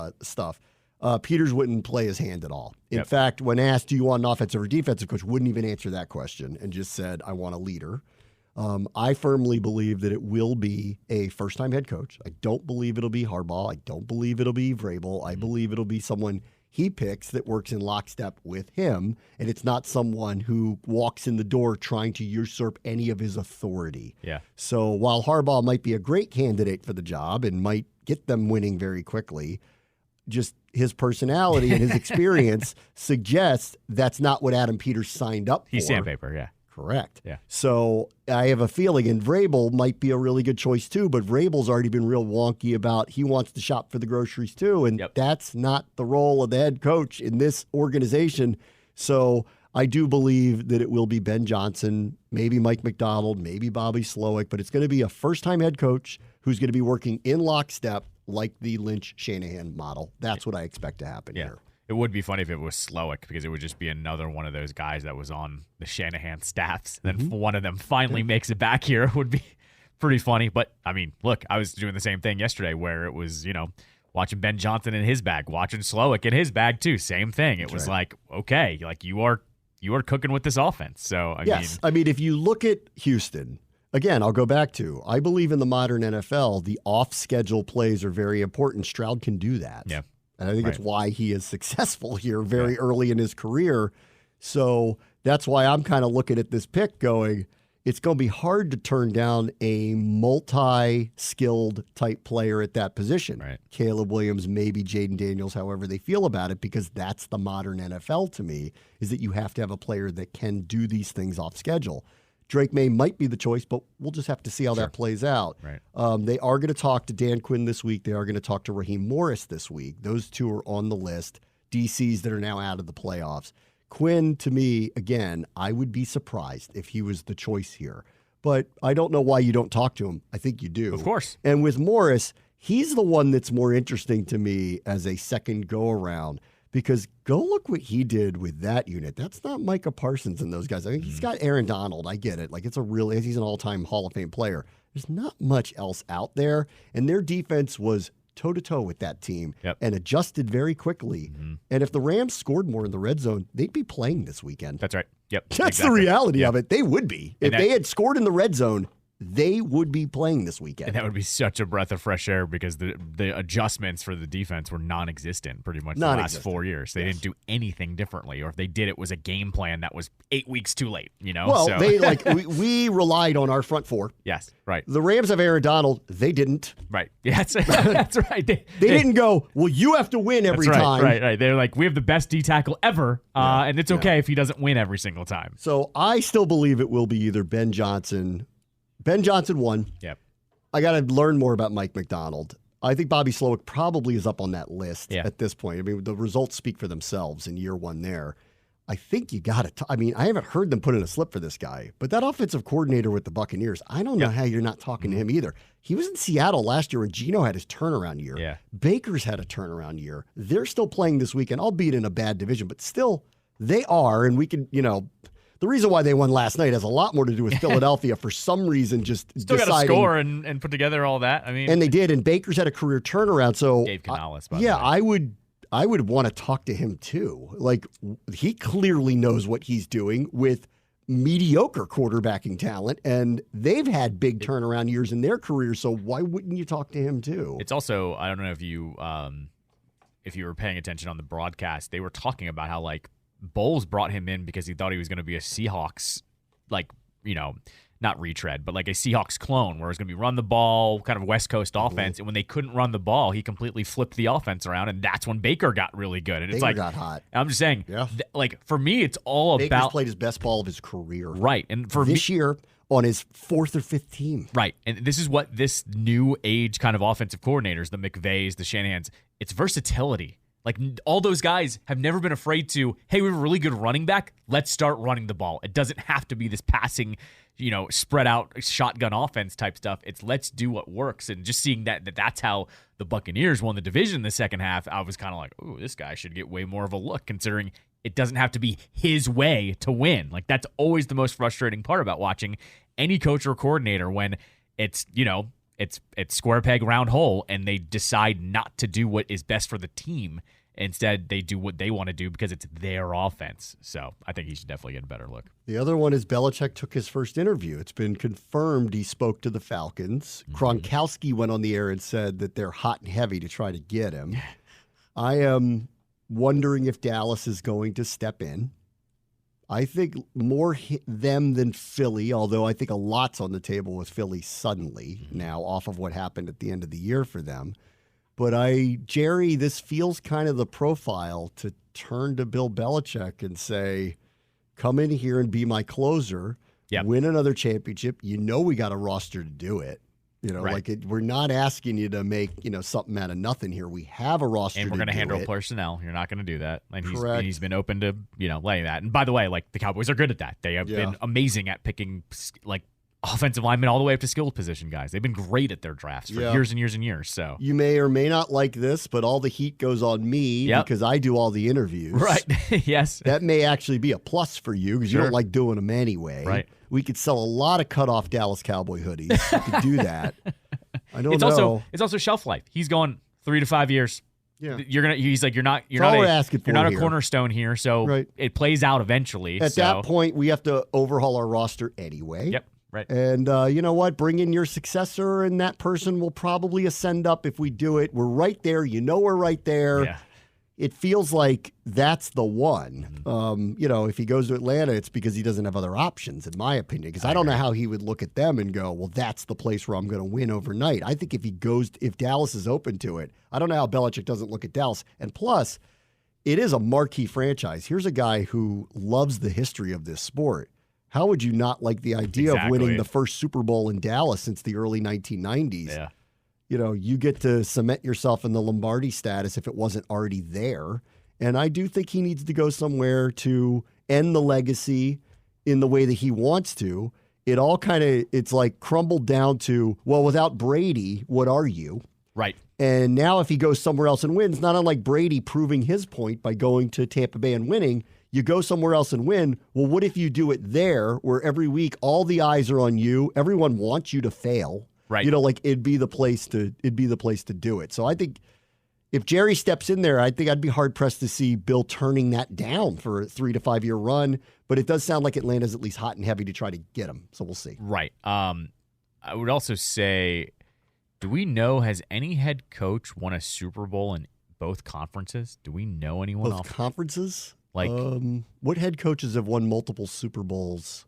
Peters wouldn't play his hand at all. In fact, when asked, do you want an offensive or defensive coach, wouldn't even answer that question and just said, I want a leader. I firmly believe that it will be a first-time head coach. I don't believe it'll be Harbaugh. I don't believe it'll be Vrabel. I believe it'll be someone he picks that works in lockstep with him, and it's not someone who walks in the door trying to usurp any of his authority. Yeah. So while Harbaugh might be a great candidate for the job and might get them winning very quickly, just his personality and his experience suggests that's not what Adam Peters signed up for. He's sandpaper, yeah. Correct. Yeah. So I have a feeling, and Vrabel might be a really good choice too, but Vrabel's already been real wonky about he wants to shop for the groceries too, and that's not the role of the head coach in this organization. So I do believe that it will be Ben Johnson, maybe Mike McDonald, maybe Bobby Slowick, but it's going to be a first-time head coach who's going to be working in lockstep like the Lynch-Shanahan model. That's what I expect to happen here. It would be funny if it was Slowick, because it would just be another one of those guys that was on the Shanahan staffs. Then one of them finally makes it back here. It would be pretty funny. But, I mean, look, I was doing the same thing yesterday where it was, watching Ben Johnson in his bag, watching Slowick in his bag too. Same thing. It was like, okay, like you are cooking with this offense. So, I mean, if you look at Houston, again, I'll go back to, I believe in the modern NFL, the off-schedule plays are very important. Stroud can do that. Yeah. And I think it's why he is successful here very early in his career. So that's why I'm kind of looking at this pick going, it's going to be hard to turn down a multi-skilled type player at that position. Right. Caleb Williams, maybe Jaden Daniels, however they feel about it, because that's the modern NFL to me, is that you have to have a player that can do these things off schedule. Drake May might be the choice, but we'll just have to see how that plays out. Right. They are going to talk to Dan Quinn this week. They are going to talk to Raheem Morris this week. Those two are on the list. DCs that are now out of the playoffs. Quinn, to me, again, I would be surprised if he was the choice here. But I don't know why you don't talk to him. I think you do. Of course. And with Morris, he's the one that's more interesting to me as a second go-around, Because go look what he did with that unit. That's not Micah Parsons and those guys. I mean, he's got Aaron Donald. I get it. Like, he's an all-time Hall of Fame player. There's not much else out there. And their defense was toe-to-toe with that team and adjusted very quickly. And if the Rams scored more in the red zone, they'd be playing this weekend. That's right. Yep. That's the reality of it. They would be. If they had scored in the red zone, they would be playing this weekend. And that would be such a breath of fresh air because the adjustments for the defense were non-existent pretty much the last 4 years. They didn't do anything differently, or if they did, it was a game plan that was 8 weeks too late. Well, we relied on our front four. Yes, right. The Rams have Aaron Donald. They didn't. Right. Yeah, that's right. They didn't go, well, you have to win every time. Right. They're like, we have the best D tackle ever, and it's okay if he doesn't win every single time. So I still believe it will be either Ben Johnson. Ben Johnson won. Yep. I got to learn more about Mike McDonald. I think Bobby Slowick probably is up on that list at this point. I mean, the results speak for themselves in year one there. I think you got to. I mean, I haven't heard them put in a slip for this guy, but that offensive coordinator with the Buccaneers, I don't know how you're not talking to him either. He was in Seattle last year when Geno had his turnaround year. Yeah. Baker's had a turnaround year. They're still playing this weekend, albeit in a bad division, but still they are, and we can, the reason why they won last night has a lot more to do with Philadelphia for some reason just still got to score and put together all that. I mean, and they did, and Baker's had a career turnaround. So Dave Canales, by the way. I would want to talk to him too. Like, he clearly knows what he's doing with mediocre quarterbacking talent, and they've had big turnaround years in their careers. So why wouldn't you talk to him too? It's also, I don't know if you were paying attention on the broadcast, they were talking about how Bowles brought him in because he thought he was going to be a Seahawks, not retread, but like a Seahawks clone where it was going to be run the ball, kind of West Coast offense. And when they couldn't run the ball, he completely flipped the offense around, and that's when Baker got really good. And Baker got hot. I'm just saying, for me, it's all Baker's about played his best ball of his career. Right. And for this year on his fourth or fifth team. Right. And this is what this new age kind of offensive coordinators, the McVays, the Shanahans, it's versatility. Like, all those guys have never been afraid to, hey, we have a really good running back. Let's start running the ball. It doesn't have to be this passing, spread out shotgun offense type stuff. It's let's do what works. And just seeing that's how the Buccaneers won the division in the second half, I was kind of like, ooh, this guy should get way more of a look, considering it doesn't have to be his way to win. Like, that's always the most frustrating part about watching any coach or coordinator when it's, it's square peg, round hole, and they decide not to do what is best for the team. Instead, they do what they want to do because it's their offense. So I think he should definitely get a better look. The other one is Belichick took his first interview. It's been confirmed he spoke to the Falcons. Gronkowski went on the air and said that they're hot and heavy to try to get him. I am wondering if Dallas is going to step in. I think more them than Philly, although I think a lot's on the table with Philly suddenly now off of what happened at the end of the year for them. But Jerry, this feels kind of the profile to turn to Bill Belichick and say, come in here and be my closer, win another championship. We got a roster to do it. We're not asking you to make, something out of nothing here. We have a roster and we're going to handle personnel. You're not going to do that. And he's been open to, letting that. And by the way, the Cowboys are good at that. They have been amazing at picking, offensive linemen all the way up to skilled position guys. They've been great at their drafts for years and years and years. So you may or may not like this, but all the heat goes on me because I do all the interviews. Right. Yes. That may actually be a plus for you because you don't like doing them anyway. Right. We could sell a lot of cut-off Dallas Cowboy hoodies. We could do that. I don't know. It's also shelf life. He's going 3 to 5 years. Yeah. He's like, you're not a cornerstone here. So it plays out eventually. At that point, we have to overhaul our roster anyway. Yep. Right. And you know what? Bring in your successor, and that person will probably ascend up if we do it. We're right there. We're right there. Yeah. It feels like that's the one. If he goes to Atlanta, it's because he doesn't have other options, in my opinion. Because I don't know how he would look at them and go, well, that's the place where I'm going to win overnight. I think if Dallas is open to it, I don't know how Belichick doesn't look at Dallas. And plus, it is a marquee franchise. Here's a guy who loves the history of this sport. How would you not like the idea of winning the first Super Bowl in Dallas since the early 1990s? Yeah. You get to cement yourself in the Lombardi status if it wasn't already there. And I do think he needs to go somewhere to end the legacy in the way that he wants to. It all it's crumbled down to, well, without Brady, what are you? Right. And now if he goes somewhere else and wins, not unlike Brady proving his point by going to Tampa Bay and winning, you go somewhere else and win. Well, what if you do it there where every week all the eyes are on you? Everyone wants you to fail. Right. It'd be the place to do it. So I think if Jerry steps in there, I think I'd be hard pressed to see Bill turning that down for a 3 to 5 year run. But it does sound like Atlanta's at least hot and heavy to try to get him. So we'll see. Right. I would also say, do we know, has any head coach won a Super Bowl in both conferences? Do we know anyone Both conferences? Like, what head coaches have won multiple Super Bowls?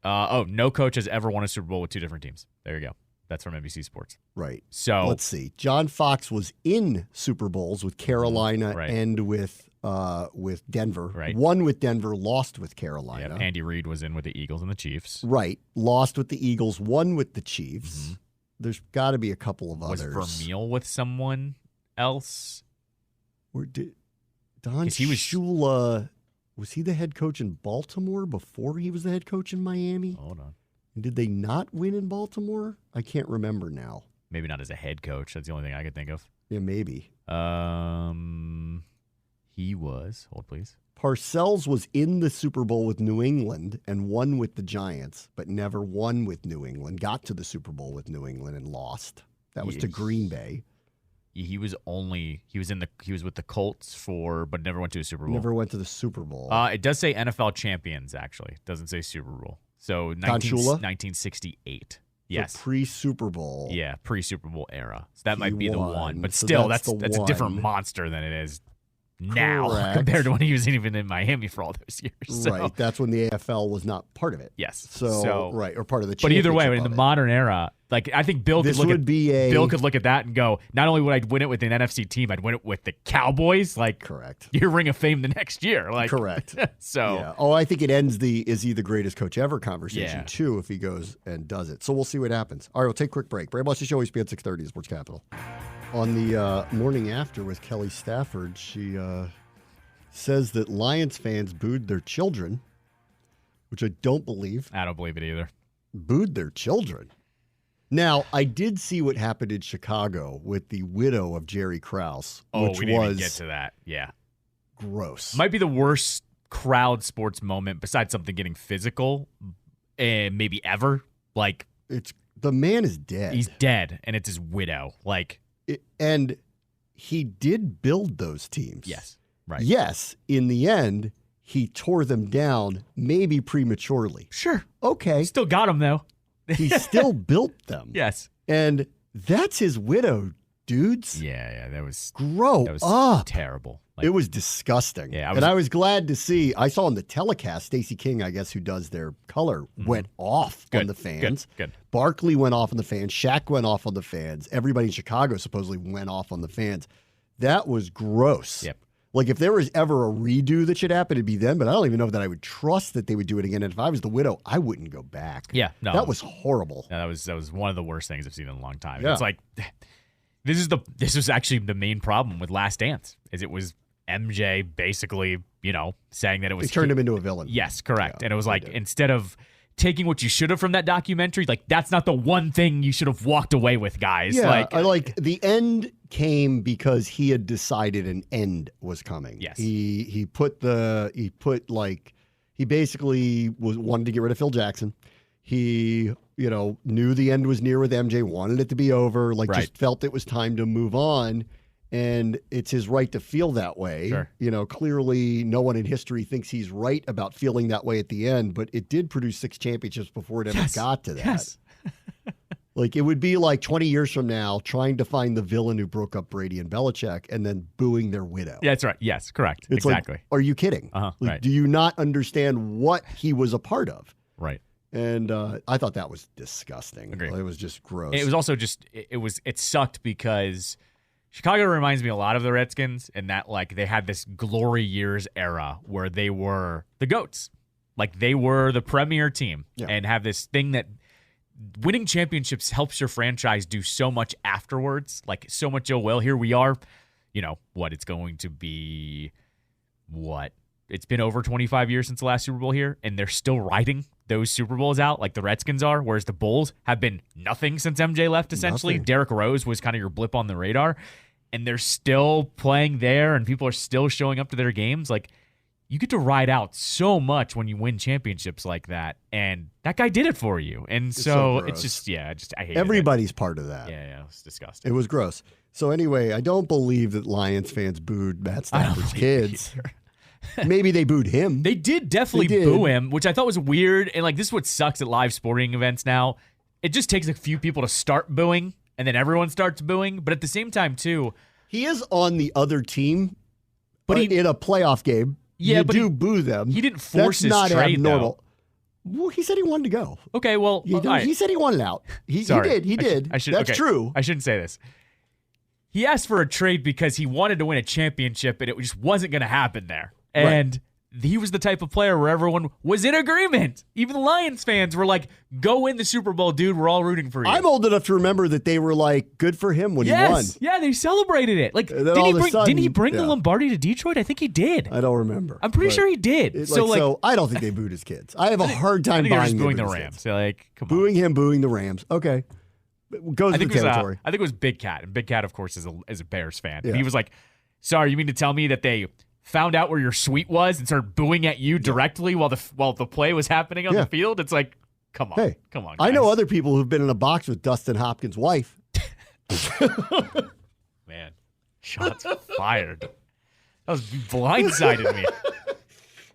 No coach has ever won a Super Bowl with 2 different teams. There you go. That's from NBC Sports. Right. So let's see. John Fox was in Super Bowls with Carolina and with Denver. Right. Won with Denver, lost with Carolina. Yeah, Andy Reid was in with the Eagles and the Chiefs. Right. Lost with the Eagles, won with the Chiefs. Mm-hmm. There's got to be a couple of others. Was Vermeil with someone else? Or Don Shula, was he the head coach in Baltimore before he was the head coach in Miami? Hold on. Did they not win in Baltimore? I can't remember now. Maybe not as a head coach. That's the only thing I could think of. Yeah, maybe. He was. Hold, please. Parcells was in the Super Bowl with New England and won with the Giants, but never won with New England. Got to the Super Bowl with New England and lost. That was to Green Bay. He was with the Colts but never went to a Super Bowl. Never went to the Super Bowl. It does say NFL champions, actually. It doesn't say Super Bowl. So 1968. Yes. So pre-Super Bowl. Yeah, pre-Super Bowl era. So that might be the won. one. But So still, that's that's the a different one. monster than it is now Correct. compared to when he was even in Miami for all those years. So, Right. That's when the AFL was not part of it. yes. So right, or part of the But either way, in championship the of it. modern era, like I think Bill This could look would at be a- Bill could look at that and go, not only would I win it with an NFC team, I'd win it with the Cowboys. Like, Correct. your Ring of Fame the next year. Like, Correct. So Yeah. Oh, I think it ends is he the greatest coach ever conversation, Yeah. too, if he goes and does it. So we'll see what happens. All right, we'll take a quick break. Bram Watch the Show, ESPN 630, Sports Capital. On the morning after with Kelly Stafford, she says that Lions fans booed their children, which I don't believe. I don't believe it either. Booed their children. Now, I did see what happened in Chicago with the widow of Jerry Krause, which we didn't was even get to that. Yeah. gross. Might be the worst crowd sports moment besides something getting physical and maybe ever. Like, The man is dead. he's dead and it's his widow. Like, And he did build those teams. yes. Right. Yes, in the end, he tore them down, maybe prematurely. Sure. Okay. Still got him, though. He still built them. Yes. And that's his widow, dudes. Yeah. That was Grow that was up. terrible. Like, It was disgusting. Yeah, I was glad to see. I saw on the telecast, Stacey King, I guess, who does their color, went off on the fans. Good. Barkley went off on the fans. Shaq went off on the fans. Everybody in Chicago supposedly went off on the fans. That was gross. Yep. Like, if there was ever a redo that should happen, it'd be them, but I don't even know that I would trust that they would do it again. And if I was the widow, I wouldn't go back. Yeah. No. That was horrible. No, that was one of the worst things I've seen in a long time. Yeah. It's like this was actually the main problem with Last Dance, is it was MJ basically, saying that it was They turned him into a villain. Yes, correct. Yeah, and it was like, did. instead of taking what you should have from that documentary, like, that's not the one thing you should have walked away with, guys. Yeah, the end came because he had decided an end was coming. Yes. He basically wanted to get rid of Phil Jackson. He, knew the end was near with MJ, wanted it to be over, Right. just felt it was time to move on. And it's his right to feel that way. Sure. Clearly no one in history thinks he's right about feeling that way at the end, but it did produce 6 championships before it ever got to that. Yes. Like, it would be like 20 years from now trying to find the villain who broke up Brady and Belichick and then booing their widow. Yeah, that's right. Yes, correct. It's exactly. like, are you kidding? Uh-huh, Like, right. Do you not understand what he was a part of? Right. And I thought that was disgusting. Agreed. It was just gross. It was also just it sucked because Chicago reminds me a lot of the Redskins in that, like, they had this glory years era where they were the GOATs. Like, they were the premier team and have this thing that winning championships helps your franchise do so much afterwards. Like, so much, here we are. It's going to be it's been over 25 years since the last Super Bowl here, and they're still riding those Super Bowls out like the Redskins are, whereas the Bulls have been nothing since MJ left, essentially. Nothing. Derrick Rose was kind of your blip on the radar, and they're still playing there, and people are still showing up to their games. Like, you get to ride out so much when you win championships like that, and that guy did it for you. And so it's just, I hate it. Everybody's part of that. Yeah, it's disgusting. It was gross. So anyway, I don't believe that Lions fans booed Matt Stafford's kids. Maybe they booed him. They did definitely boo him, which I thought was weird. And like, this is what sucks at live sporting events now. It just takes a few people to start booing, and then everyone starts booing. But at the same time, too, he is on the other team, but in a playoff game. Yeah, but you boo them. He didn't force That's not his trade, abnormal. though. Well, he said he wanted to go. Okay, well, he said he wanted out. He did. He did. That's true. I shouldn't say this. He asked for a trade because he wanted to win a championship, and it just wasn't going to happen there. And he was the type of player where everyone was in agreement. Even the Lions fans were like, go win the Super Bowl, dude. We're all rooting for you. I'm old enough to remember that they were like, good for him when he won. Yeah, they celebrated it. Like, didn't he bring the Lombardi to Detroit? I think he did. I don't remember. I'm pretty sure he did. So I don't think they booed his kids. I have a hard time booing the Rams. Like, come on. Booing him, booing the Rams. Okay. Goes with the territory. I think it was Big Cat. And Big Cat, of course, is a Bears fan. Yeah. And he was like, sorry, you mean to tell me that they found out where your suite was and started booing at you directly while the play was happening on the field? It's like, come on. Come on, guys. I know other people who've been in a box with Dustin Hopkins' wife. Man, shots fired. That was blindsided me.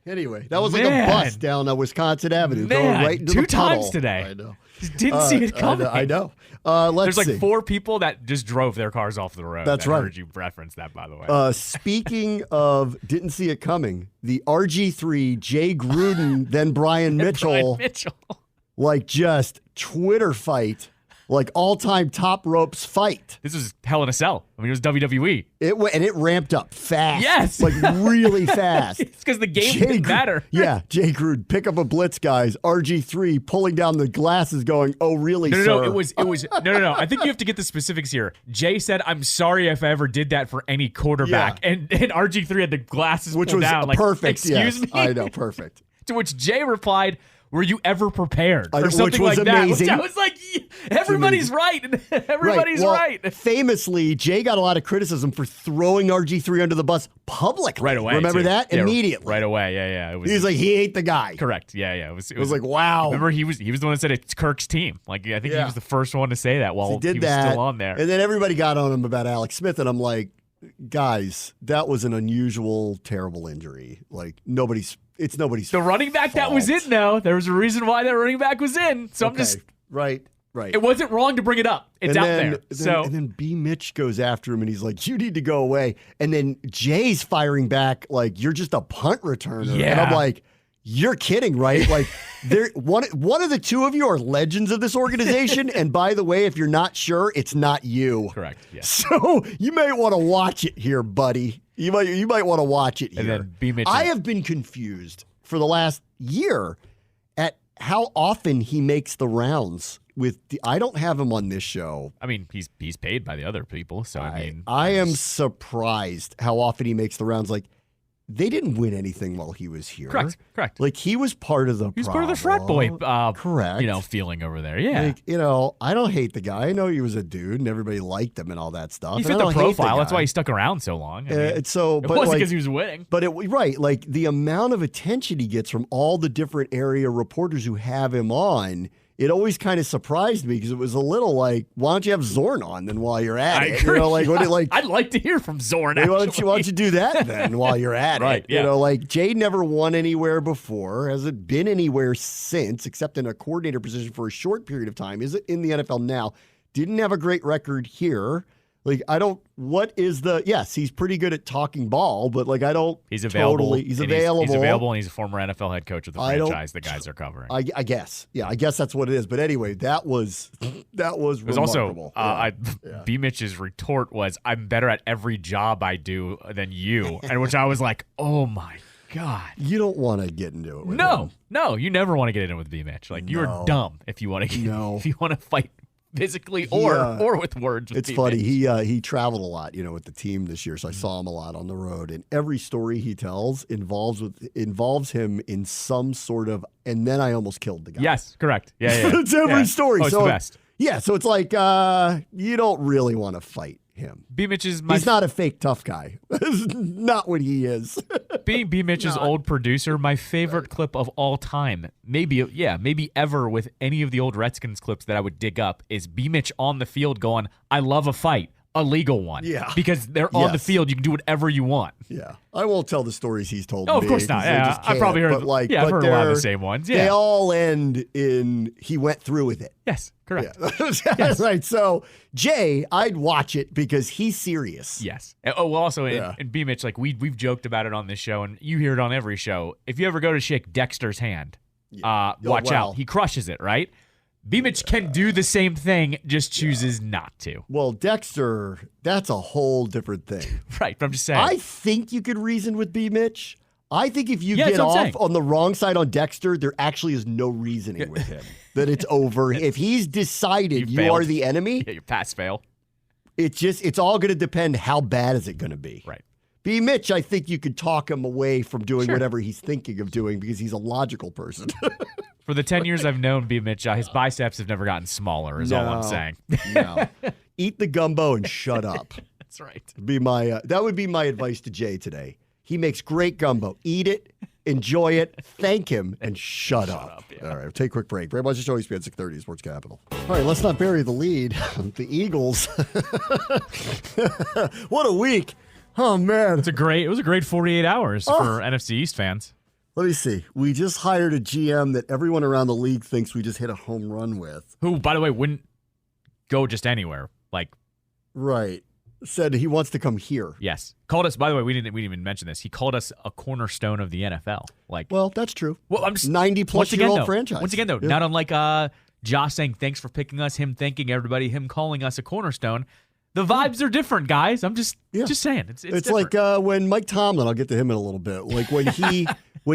Anyway, that was like a bus down Wisconsin Avenue going right into the puddle. 2 times today. I know. Just didn't see it coming. I know. There's like 4 people that just drove their cars off the road. That's right. I heard you reference that, by the way. Speaking of didn't see it coming, the RG3, Jay Gruden, then Brian Mitchell, like just Twitter fight. Like all-time top ropes fight. This was Hell in a Cell. I mean, it was WWE. It ramped up fast. Yes. Like really fast. It's because the game didn't matter. Yeah, Jay Gruden, pick up a blitz, guys. RG3 pulling down the glasses going, oh, really, sir? No, it was no. I think you have to get the specifics here. Jay said, I'm sorry if I ever did that for any quarterback. Yeah. And RG3 had the glasses which pulled was down. Like, perfect. Excuse me? I know, perfect. To which Jay replied, were you ever prepared? Or something which was like amazing. that. Which I was like, everybody's right. Everybody's right. Famously, Jay got a lot of criticism for throwing RG3 under the bus publicly. Right away. Remember that? Yeah, immediately. Right away. Yeah. He was like, he ate the guy. Correct. Yeah. It was like, wow. Remember, he was the one that said it's Kirk's team. Like, I think he was the first one to say that while he was still on there. And then everybody got on him about Alex Smith, and I'm like, guys, that was an unusual, terrible injury. Like, it's nobody's The running back fault. that was in, though, there was a reason why that running back was in. So I'm just... Right. It wasn't wrong to bring it up. It's out there. And then B. Mitch goes after him, and he's like, you need to go away. And then Jay's firing back like, you're just a punt returner. Yeah. And I'm like, you're kidding, right? Like, one of the two of you are legends of this organization. And by the way, if you're not sure, it's not you. Correct. Yeah. So you may want to watch it here, buddy. You might want to watch it here. And then B. Mitchell. I have been confused for the last year at how often he makes the rounds. I don't have him on this show. I mean, he's paid by the other people, so I am surprised how often he makes the rounds. Like, they didn't win anything while he was here. Correct. Like, he was part of the He was part of the frat boy correct. Feeling over there. Yeah. Like, I don't hate the guy. I know he was a dude and everybody liked him and all that stuff. He fit the profile. That's why he stuck around so long. It wasn't because he was winning. But right, the amount of attention he gets from all the different area reporters who have him on, it always kind of surprised me because it was a little like, why don't you have Zorn on then while you're at it? Agree. I'd like to hear from Zorn. Why don't you do that then while you're at right, it? Yeah. Jay never won anywhere before, hasn't been anywhere since, except in a coordinator position for a short period of time. Is it in the NFL now? Didn't have a great record here. Yes, he's pretty good at talking ball, but He's available. He's available. He's available, and he's a former NFL head coach of the franchise the guys are covering. I guess. Yeah, I guess that's what it is. But anyway, that was remarkable. Also, B. Mitch's retort was, I'm better at every job I do than you, and which I was like, oh my God. You don't want to get into it with him. No, you never want to get into it with B. Mitch. Like, you are dumb if you want to if you want to fight physically or with words. With it's funny. He traveled a lot, with the team this year, so I saw him a lot on the road. And every story he tells involves him in some sort of. And then I almost killed the guy. Yes, correct. Yeah. It's every story. Oh, it's the best. Yeah, so it's like you don't really want to fight him. B. Mitch is He's not a fake tough guy. That's not what he is. Being B. Mitch's old producer, my favorite clip of all time, maybe ever with any of the old Redskins clips that I would dig up, is B. Mitch on the field going, "I love a fight." A legal one. Yeah. Because they're on the field. You can do whatever you want. Yeah. I won't tell the stories he's told me. Oh, of course not. Yeah. I've probably heard, I've heard a lot of the same ones. Yeah. They all end in he went through with it. Yes, correct. Yeah. Yes. Right. So, Jay, I'd watch it because he's serious. Yes. Oh, well, also, in B. Mitch, like we've joked about it on this show, and you hear it on every show. If you ever go to shake Dexter's hand, watch out. He crushes it, right? B. Mitch can do the same thing, just chooses not to. Well, Dexter, that's a whole different thing. Right, but I'm just saying. I think you could reason with B. Mitch. I think if you get off on the wrong side on Dexter, there actually is no reasoning with him. That it's over. If he's decided you are the enemy. Yeah, your pass fail. It's all going to depend how bad is it going to be. Right. B. Mitch, I think you could talk him away from doing whatever he's thinking of doing because he's a logical person. For the 10 years I've known B. Mitch, his biceps have never gotten smaller, is all I'm saying. No. Eat the gumbo and shut up. That's right. That would be my advice to Jay today. He makes great gumbo. Eat it, enjoy it, thank him, and shut up. Yeah. All right, we'll take a quick break. Bram watches show ESPN 630 Sports Capital. All right, let's not bury the lead. The Eagles. What a week. Oh, man. It was a great 48 hours for NFC East fans. Let me see. We just hired a GM that everyone around the league thinks we just hit a home run with. Who, by the way, wouldn't go just anywhere. Right. Said he wants to come here. Yes. Called us, by the way, we didn't even mention this. He called us a cornerstone of the NFL. Well, that's true. Well, I'm just 90-plus-year-old franchise. Once again, though, not unlike Josh saying thanks for picking us, him thanking everybody, him calling us a cornerstone. The vibes are different, guys. I'm just saying. It's like when Mike Tomlin, I'll get to him in a little bit, like when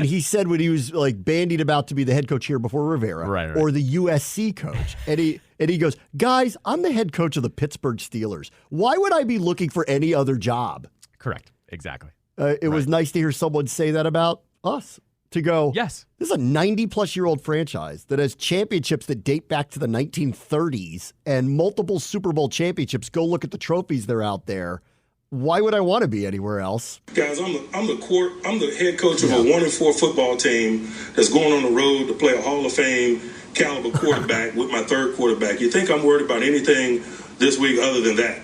he said when he was like bandied about to be the head coach here before Rivera right. or the USC coach. And he goes, guys, I'm the head coach of the Pittsburgh Steelers. Why would I be looking for any other job? Correct. Exactly. It was nice to hear someone say that about us. To go, yes, this is a 90-plus-year-old franchise that has championships that date back to the 1930s and multiple Super Bowl championships. Go look at the trophies that are out there. Why would I want to be anywhere else? Guys, I'm the head coach of a 1-4 football team that's going on the road to play a Hall of Fame caliber quarterback with my third quarterback. You think I'm worried about anything this week other than that?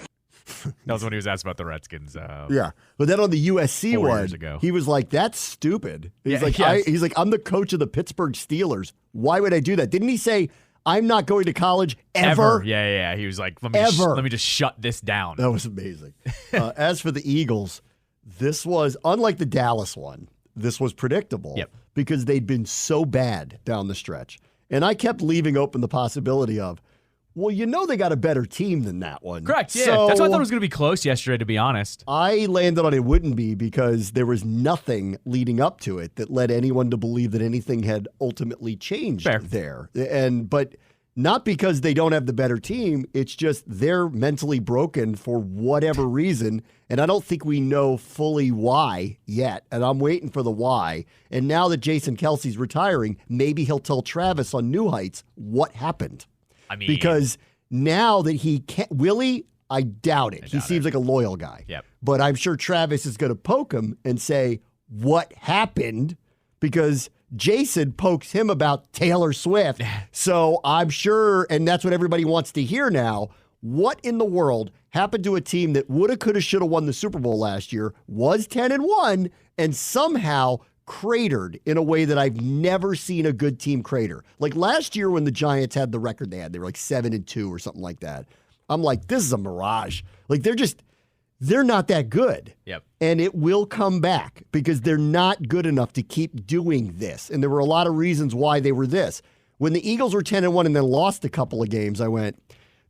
That was when he was asked about the Redskins. Yeah, but then on the USC one, years ago. He was like, "That's stupid." He's he's like, "I'm the coach of the Pittsburgh Steelers. Why would I do that?" Didn't he say, "I'm not going to college ever"? Yeah. He was like, let me just shut this down." That was amazing. As for the Eagles, this was unlike the Dallas one. This was predictable because they'd been so bad down the stretch, and I kept leaving open the possibility of. Well, they got a better team than that one. Correct, yeah. So that's why I thought it was going to be close yesterday, to be honest. I landed on it wouldn't be because there was nothing leading up to it that led anyone to believe that anything had ultimately changed there. But not because they don't have the better team. It's just they're mentally broken for whatever reason, and I don't think we know fully why yet, and I'm waiting for the why. And now that Jason Kelsey's retiring, maybe he'll tell Travis on New Heights what happened. Because now that he can't, Willie, I doubt it. He seems like a loyal guy. Yep. But I'm sure Travis is going to poke him and say, what happened? Because Jason pokes him about Taylor Swift. So I'm sure, and that's what everybody wants to hear now. What in the world happened to a team that woulda, coulda, shoulda won the Super Bowl last year, was 10-1, and somehow cratered in a way that I've never seen a good team crater. Like last year when the Giants had the record they were like 7-2 or something like that. I'm like, this is a mirage. Like they're not that good. Yep. And it will come back because they're not good enough to keep doing this. And there were a lot of reasons why they were this. When the Eagles were 10-1 and then lost a couple of games, I went,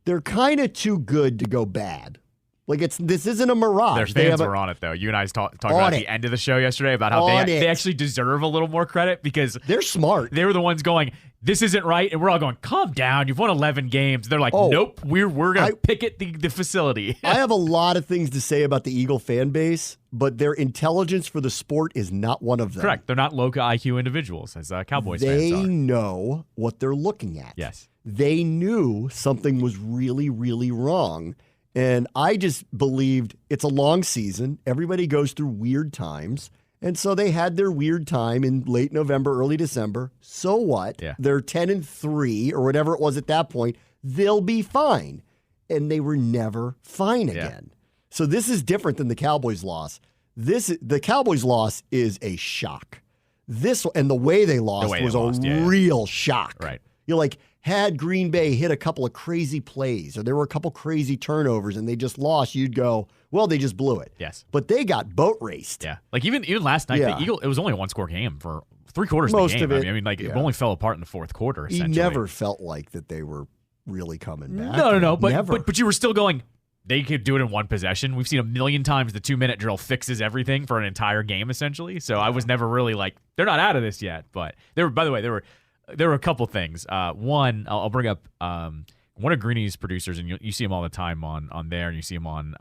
they're kind of too good to go bad. Like this isn't a mirage. Their fans were on it though. You and I talked about at the end of the show yesterday about how they actually deserve a little more credit because they're smart. They were the ones going, this isn't right, and we're all going, calm down. You've won 11 games. They're like, nope, we're gonna picket the facility. I have a lot of things to say about the Eagle fan base, but their intelligence for the sport is not one of them. Correct. They're not low IQ individuals as Cowboys fans are. They know what they're looking at. Yes. They knew something was really, really wrong. And I just believed it's a long season. Everybody goes through weird times. And so they had their weird time in late November, early December. So what? Yeah. They're 10-3 or whatever it was at that point. They'll be fine. And they were never fine again. So this is different than the Cowboys loss. The Cowboys loss is a shock. And the way they lost was a real shock. Right. You're like, had Green Bay hit a couple of crazy plays or there were a couple crazy turnovers and they just lost, you'd go, well, they just blew it. Yes. But they got boat raced. Yeah. Like even last night, the Eagle, it was only a one-score game for 3/4 of the game. Of it. I mean, it only fell apart in the fourth quarter, essentially. He never felt like that they were really coming back. No. But you were still going, they could do it in one possession. We've seen a million times the 2-minute drill fixes everything for an entire game, essentially. So I was never really like, they're not out of this yet. But by the way, there were a couple things. One, I'll bring up one of Greeny's producers, and you see him all the time on there, and you see him on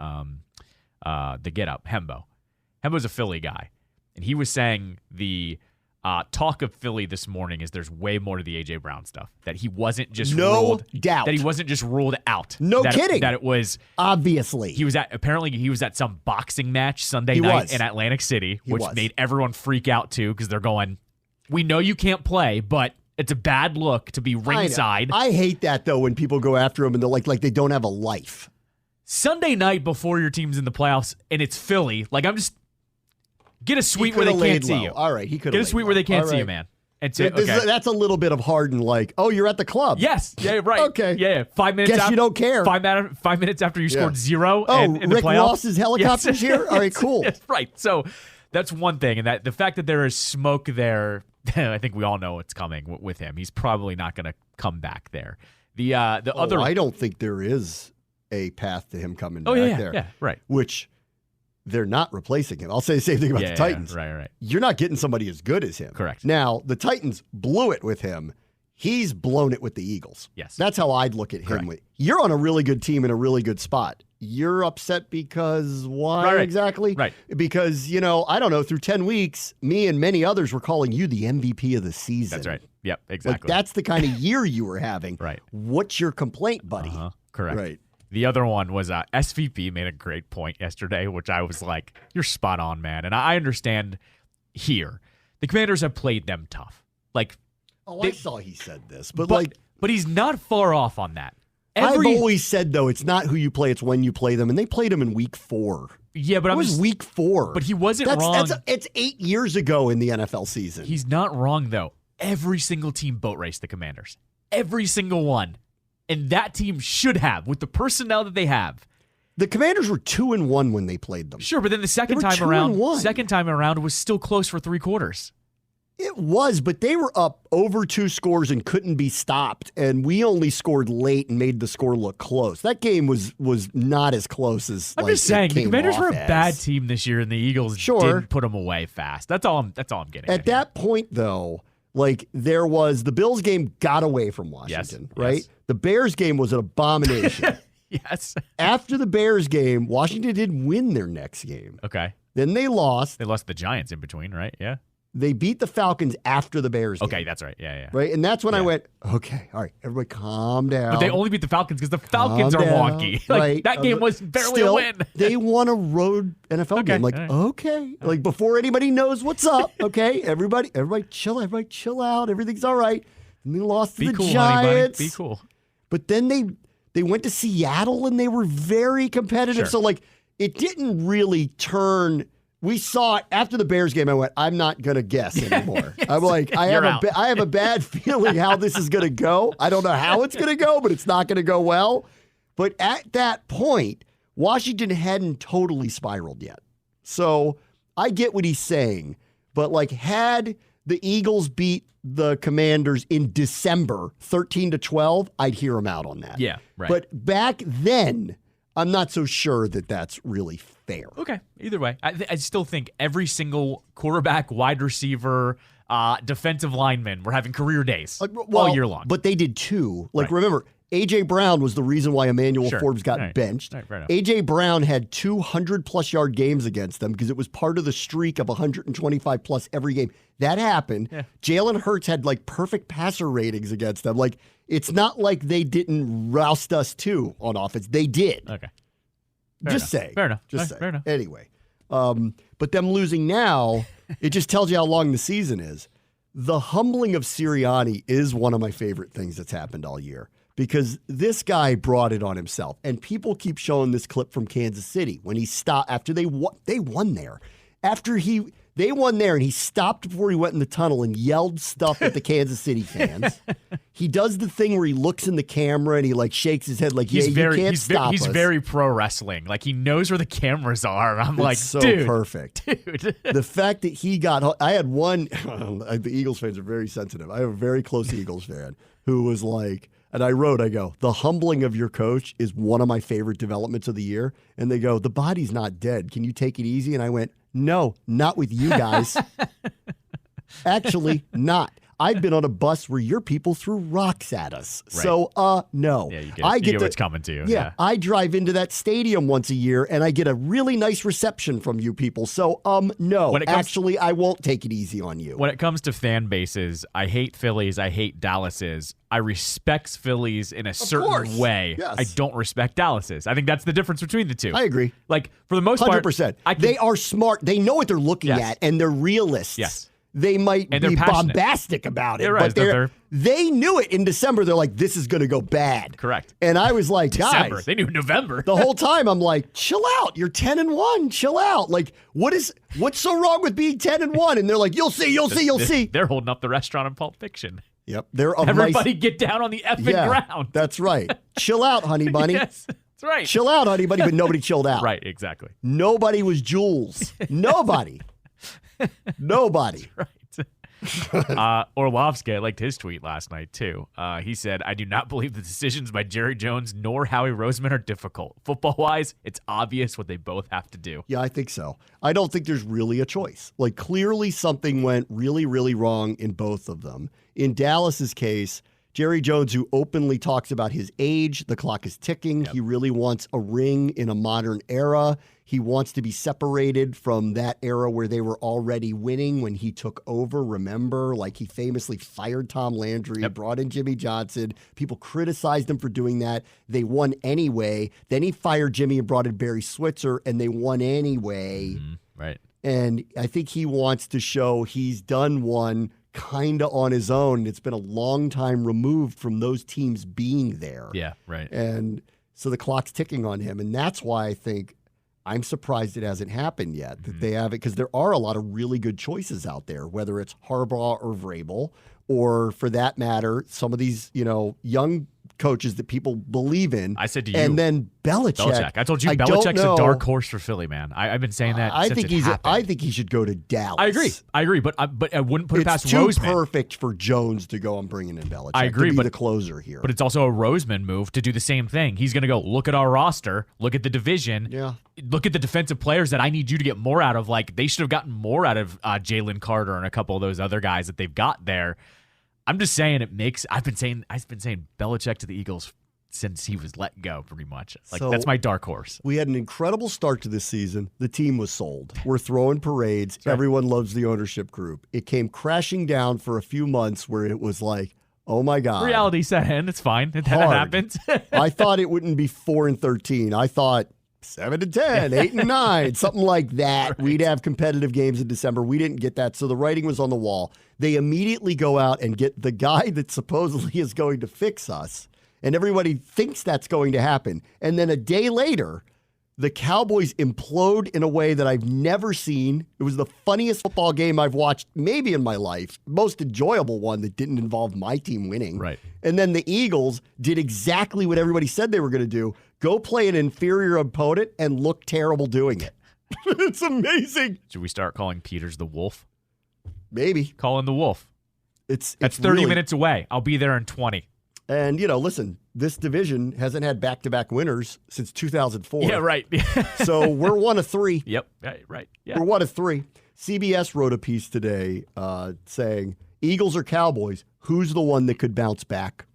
the Get Up, Hembo. Hembo's a Philly guy, and he was saying the talk of Philly this morning is there's way more to the A.J. Brown stuff, that he wasn't just ruled out. No kidding. That it was obviously he was at some boxing match Sunday night in Atlantic City, which made everyone freak out too because they're going, we know you can't play, but it's a bad look to be ringside. I hate that, though, when people go after him and they're like they don't have a life. Sunday night before your team's in the playoffs and it's Philly, get a suite where they can't see you. All right, he could get a suite where they can't see you, man. And that's a little bit of Harden, you're at the club. Yes, yeah, right. Okay, yeah. 5 minutes. Guess you don't care. 5 minutes after you scored 0. In the Rick playoffs. Ross's helicopter's here. All right, cool. Yes, right. So that's one thing, and that the fact that there is smoke there. I think we all know what's coming with him. He's probably not going to come back there. The other, I don't think there is a path to him coming back there. Yeah, right. Which they're not replacing him. I'll say the same thing about the Titans. Right. You're not getting somebody as good as him. Correct. Now, the Titans blew it with him. He's blown it with the Eagles. Yes. That's how I'd look at him. Correct. You're on a really good team in a really good spot. You're upset because why exactly? Right. Because, I don't know, through 10 weeks, me and many others were calling you the MVP of the season. That's right. Yep, exactly. That's the kind of year you were having. Right. What's your complaint, buddy? Correct. Right. The other one was SVP made a great point yesterday, which I was like, you're spot on, man. And I understand here. The Commanders have played them tough. I saw he said this, but he's not far off on that. I've always said, though, it's not who you play, it's when you play them. And they played him in week 4. Yeah, but it was week 4. But he wasn't wrong. It's 8 years ago in the NFL season. He's not wrong, though. Every single team boat raced the Commanders. Every single one. And that team should have, with the personnel that they have. The Commanders were 2-1 when they played them. Sure, but then the second time around was still close for 3 quarters. It was, but they were up over 2 scores and couldn't be stopped. And we only scored late and made the score look close. That game was not as close as I'm just saying the Commanders were a bad team this year, and the Eagles didn't put them away fast. That's all I'm getting at. At that point, though, there was the Bills game got away from Washington, right? Yes. The Bears game was an abomination. Yes. After the Bears game, Washington did win their next game. Okay. Then they lost. They lost the Giants in between, right? Yeah. They beat the Falcons after the Bears game. Okay, that's right. Yeah. Right? And that's when I went, okay, all right, everybody calm down. But they only beat the Falcons because the Falcons are wonky. Right. That game was barely a win. They won a road NFL game. Okay. Before anybody knows what's up, okay? Everybody chill out. Everything's all right. And they lost to the Giants. Be cool. But then they went to Seattle and they were very competitive. Sure. So it didn't really turn. We saw it after the Bears game. I went, I'm not going to guess anymore. Yes. I'm like, I have a bad feeling how this is going to go. I don't know how it's going to go, but it's not going to go well. But at that point, Washington hadn't totally spiraled yet. So I get what he's saying. But had the Eagles beat the Commanders in December 13-12, I'd hear him out on that. Yeah, right. But back then, I'm not so sure that that's really fair. Okay, either way. I still think every single quarterback, wide receiver, defensive lineman were having career days all year long. But they did too. Remember, A.J. Brown was the reason why Emmanuel Forbes got benched. Right A.J. Brown had 200-plus yard games against them because it was part of the streak of 125-plus every game. That happened. Yeah. Jalen Hurts had, perfect passer ratings against them. It's not like they didn't roust us, too, on offense. They did. Okay. Just saying. Fair enough. Just saying. Fair enough. Anyway. But them losing now, it just tells you how long the season is. The humbling of Sirianni is one of my favorite things that's happened all year. Because this guy brought it on himself. And people keep showing this clip from Kansas City when he stopped after they won there. After they won there and he stopped before he went in the tunnel and yelled stuff at the Kansas City fans. He does the thing where he looks in the camera and he shakes his head you can't stop us. He's very pro wrestling. He knows where the cameras are. I'm it's so dude, perfect. Dude. The fact that he I had one, the Eagles fans are very sensitive. I have a very close Eagles fan who was and I go, the humbling of your coach is one of my favorite developments of the year. And they go, the body's not dead. Can you take it easy? And I went, no, not with you guys. Actually, not. I've been on a bus where your people threw rocks at us. Right. So, no. Yeah, you get what's coming to you. Yeah, I drive into that stadium once a year, and I get a really nice reception from you people. So, no. Actually, I won't take it easy on you. When it comes to fan bases, I hate Phillies. I hate Dallases. I respect Phillies in a certain way. Yes. I don't respect Dallases. I think that's the difference between the two. I agree. For the most part, 100%. They are smart. They know what they're looking at, and they're realists. Yes. They might be bombastic about it, right. but they knew it in December. They're like, this is going to go bad. Correct. And I was like, December. guys. They knew November. The whole time I'm like, chill out. You're 10-1. Chill out. What's so wrong with being 10-1? And they're like, you'll see. They're holding up the restaurant in Pulp Fiction. Yep. Everybody get down on the effing ground. That's right. Chill out, honey bunny. Yes, that's right. Chill out, honey bunny, but nobody chilled out. Right, exactly. Nobody was Jules. Nobody. Nobody. Right. Orlovsky, I liked his tweet last night too. He said, I do not believe the decisions by Jerry Jones nor Howie Roseman are difficult. Football-wise, it's obvious what they both have to do. Yeah, I think so. I don't think there's really a choice. Clearly something went really, really wrong in both of them. In Dallas's case, Jerry Jones, who openly talks about his age, the clock is ticking. Yep. He really wants a ring in a modern era. He wants to be separated from that era where they were already winning when he took over. Remember, he famously fired Tom Landry, brought in Jimmy Johnson. People criticized him for doing that. They won anyway. Then he fired Jimmy and brought in Barry Switzer, and they won anyway. Mm-hmm. Right. And I think he wants to show he's done one kind of on his own. It's been a long time removed from those teams being there. Yeah, right. And so the clock's ticking on him. And that's why I think I'm surprised it hasn't happened yet, that they haven't, because there are a lot of really good choices out there, whether it's Harbaugh or Vrabel, or for that matter, some of these, young coaches that people believe in. I said to you. And then Belichick. I told you Belichick's a dark horse for Philly, man. I've been saying that since it happened. I think he should go to Dallas. I agree, but I wouldn't put it past Roseman. It's too perfect for Jones to go and bringing in Belichick. I agree, to be but the closer here. But it's also a Roseman move to do the same thing. He's going to go look at our roster, look at the division, look at the defensive players that I need you to get more out of. They should have gotten more out of Jalen Carter and a couple of those other guys that they've got there. I'm just saying I've been saying Belichick to the Eagles since he was let go, pretty much. That's my dark horse. We had an incredible start to this season. The team was sold. We're throwing parades. Right. Everyone loves the ownership group. It came crashing down for a few months where it was oh my God. Reality set in. It's fine. That happens. I thought it wouldn't be 4-13. I thought 7-10, 8-9, something like that. Right. We'd have competitive games in December. We didn't get that, so the writing was on the wall. They immediately go out and get the guy that supposedly is going to fix us, and everybody thinks that's going to happen. And then a day later, the Cowboys implode in a way that I've never seen. It was the funniest football game I've watched maybe in my life, most enjoyable one that didn't involve my team winning. Right. And then the Eagles did exactly what everybody said they were going to do. Go play an inferior opponent and look terrible doing it. It's amazing. Should we start calling Peters the Wolf? Maybe. Call him the Wolf. That's 30 minutes away. I'll be there in 20. And, listen, this division hasn't had back-to-back winners since 2004. Yeah, right. So we're 1 of 3. Yep, right. Yeah. We're 1 of 3. CBS wrote a piece today saying, Eagles or Cowboys, who's the one that could bounce back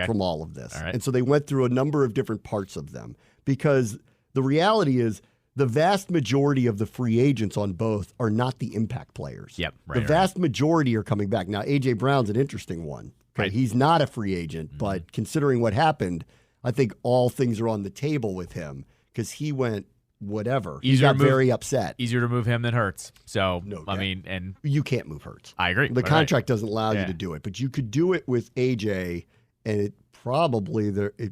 from all of this? All right. And so they went through a number of different parts of them because the reality is the vast majority of the free agents on both are not the impact players. Yep, right. The vast majority are coming back. Now, A.J. Brown's an interesting one. Okay? Right. He's not a free agent, but considering what happened, I think all things are on the table with him because he went whatever. He got very upset. Easier to move him than Hurts. So, No, I mean, and you can't move Hurts. I agree. The contract doesn't allow you Yeah. to do it, but you could do it with AJ, and it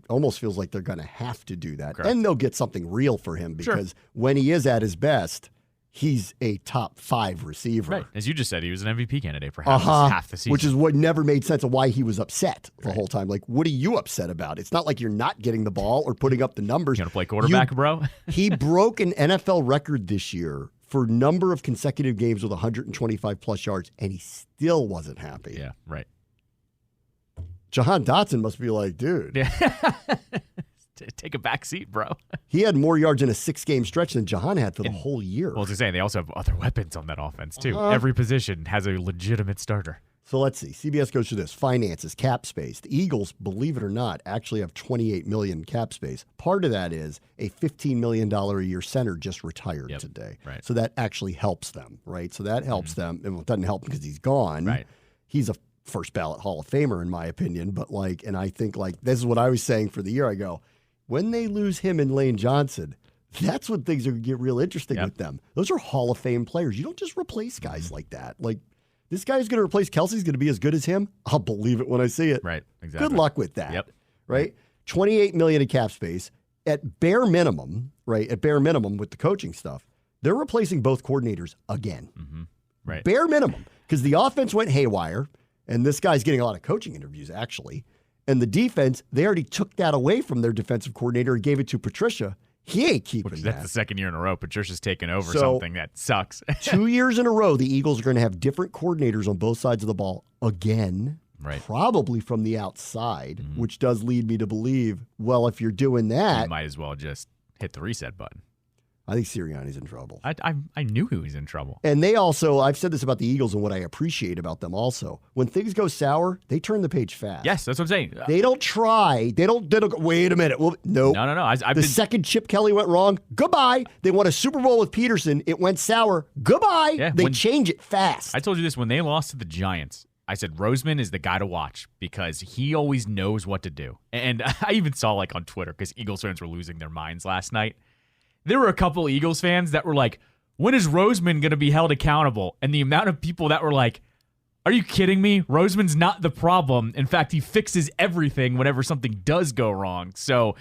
almost feels like they're going to have to do that. Correct. And they'll get something real for him because when he is at his best, he's a top 5 receiver. Right. As you just said, he was an MVP candidate for half the season. Which is what never made sense of why he was upset the whole time. Like, what are you upset about? It's not like you're not getting the ball or putting up the numbers. You want to play quarterback, bro? He broke an NFL record this year for number of consecutive games with 125-plus yards, and he still wasn't happy. Yeah, right. Jahan Dotson must be like, dude. Yeah. Take a back seat, bro. He had more yards in a 6-game stretch than Jahan had for the whole year. Well, I was just saying, they also have other weapons on that offense, too. Every position has a legitimate starter. So let's see. CBS goes through this. Finances, cap space. The Eagles, believe it or not, actually have $28 million cap space. Part of that is a $15 million a year center just retired today. Right. So that actually helps them, right? So that helps them. And it doesn't help because he's gone. Right. He's a first ballot Hall of Famer, in my opinion. But and I think this is what I was saying for the year. I go, when they lose him and Lane Johnson, that's when things are going to get real interesting with them. Those are Hall of Fame players. You don't just replace guys like that. Like, this guy's going to replace Kelsey's going to be as good as him. I'll believe it when I see it. Right, exactly. Good luck with that. Yep. Right? $28 million in cap space. At bare minimum, right, with the coaching stuff, they're replacing both coordinators again. Mm-hmm. Right. Bare minimum. Because the offense went haywire, and this guy's getting a lot of coaching interviews, actually. And the defense, they already took that away from their defensive coordinator and gave it to Patricia. He ain't keeping that. That's the second year in a row. Patricia's taken over something that sucks. 2 years in a row, the Eagles are going to have different coordinators on both sides of the ball again. Right. Probably from the outside, which does lead me to believe, well, if you're doing that, You might as well just hit the reset button. I think Sirianni's in trouble. I knew he was in trouble. And they also, I've said this about the Eagles and what I appreciate about them also. When things go sour, they turn the page fast. Yes, that's what I'm saying. They don't try. They don't go, wait a minute. Well, nope. No. The second Chip Kelly went wrong, goodbye. They won a Super Bowl with Peterson. It went sour. Goodbye. Yeah, they change it fast. I told you this when they lost to the Giants. I said Roseman is the guy to watch because he always knows what to do. And I even saw on Twitter because Eagles fans were losing their minds last night. There were a couple Eagles fans that were like, when is Roseman going to be held accountable? And the amount of people that were like, are you kidding me? Roseman's not the problem. In fact, he fixes everything whenever something does go wrong. So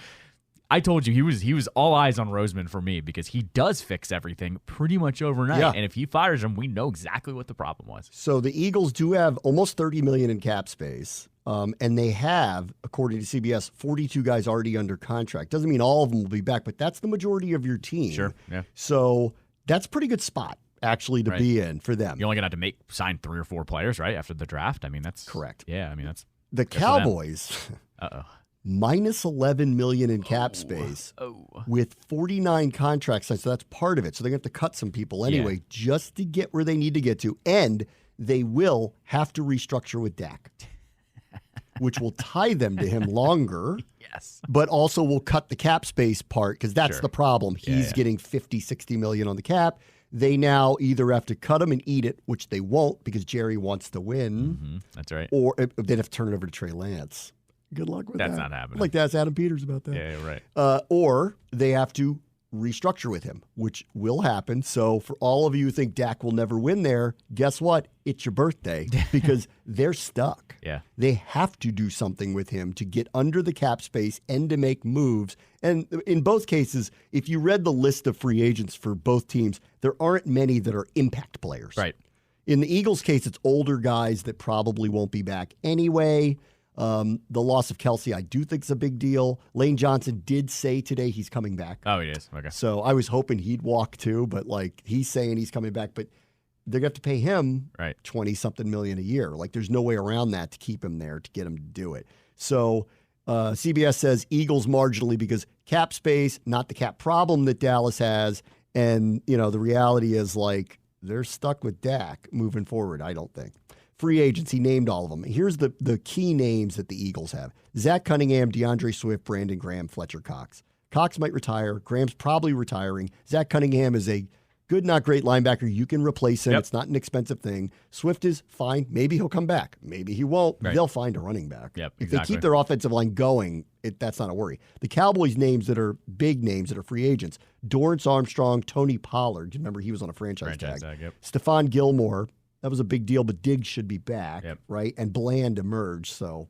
I told you he was all eyes on Roseman for me because he does fix everything pretty much overnight. Yeah. And if he fires him, we know exactly what the problem was. So the Eagles do have almost $30 million in cap space. And they have, according to CBS, 42 guys already under contract. Doesn't mean all of them will be back, but that's the majority of your team. Sure, yeah. So that's a pretty good spot, actually, to be in for them. You're only going to have to sign 3 or 4 players, right, after the draft? I mean, that's... Correct. Yeah, I mean, that's... The Cowboys, minus $11 million in cap space with 49 contracts. So that's part of it. So they're going to have to cut some people anyway just to get where they need to get to. And they will have to restructure with Dak. Which will tie them to him longer. Yes. But also will cut the cap space part because that's the problem. He's getting 50, 60 million on the cap. They now either have to cut him and eat it, which they won't because Jerry wants to win. Mm-hmm. That's right. Or they'd have to turn it over to Trey Lance. Good luck with that. That's not happening. I'd like to ask Adam Peters about that. Yeah, right. Or they have to restructure with him, which will happen. So for all of you who think Dak will never win there, guess what? It's your birthday because they're stuck. Yeah. They have to do something with him to get under the cap space and to make moves. And in both cases, if you read the list of free agents for both teams, there aren't many that are impact players. Right. In the Eagles' case, it's older guys that probably won't be back anyway. The loss of Kelsey, I do think is a big deal. Lane Johnson did say today he's coming back. Oh, he is. Okay. So I was hoping he'd walk too, but he's saying he's coming back, but they're going to have to pay him 20-something million a year. There's no way around that to keep him there, to get him to do it. So CBS says Eagles marginally because cap space, not the cap problem that Dallas has. And, the reality is like they're stuck with Dak moving forward, I don't think. Free agents, he named all of them. Here's the key names that the Eagles have. Zach Cunningham, DeAndre Swift, Brandon Graham, Fletcher Cox. Cox might retire. Graham's probably retiring. Zach Cunningham is a good, not great linebacker. You can replace him. Yep. It's not an expensive thing. Swift is fine. Maybe he'll come back. Maybe he won't. Right. They'll find a running back. Yep, if they keep their offensive line going, that's not a worry. The Cowboys' names that are big names that are free agents, Dorrance Armstrong, Tony Pollard. Do you remember he was on a franchise tag? Yep. Stephon Gilmore. That was a big deal, but Diggs should be back, right? And Bland emerged, so,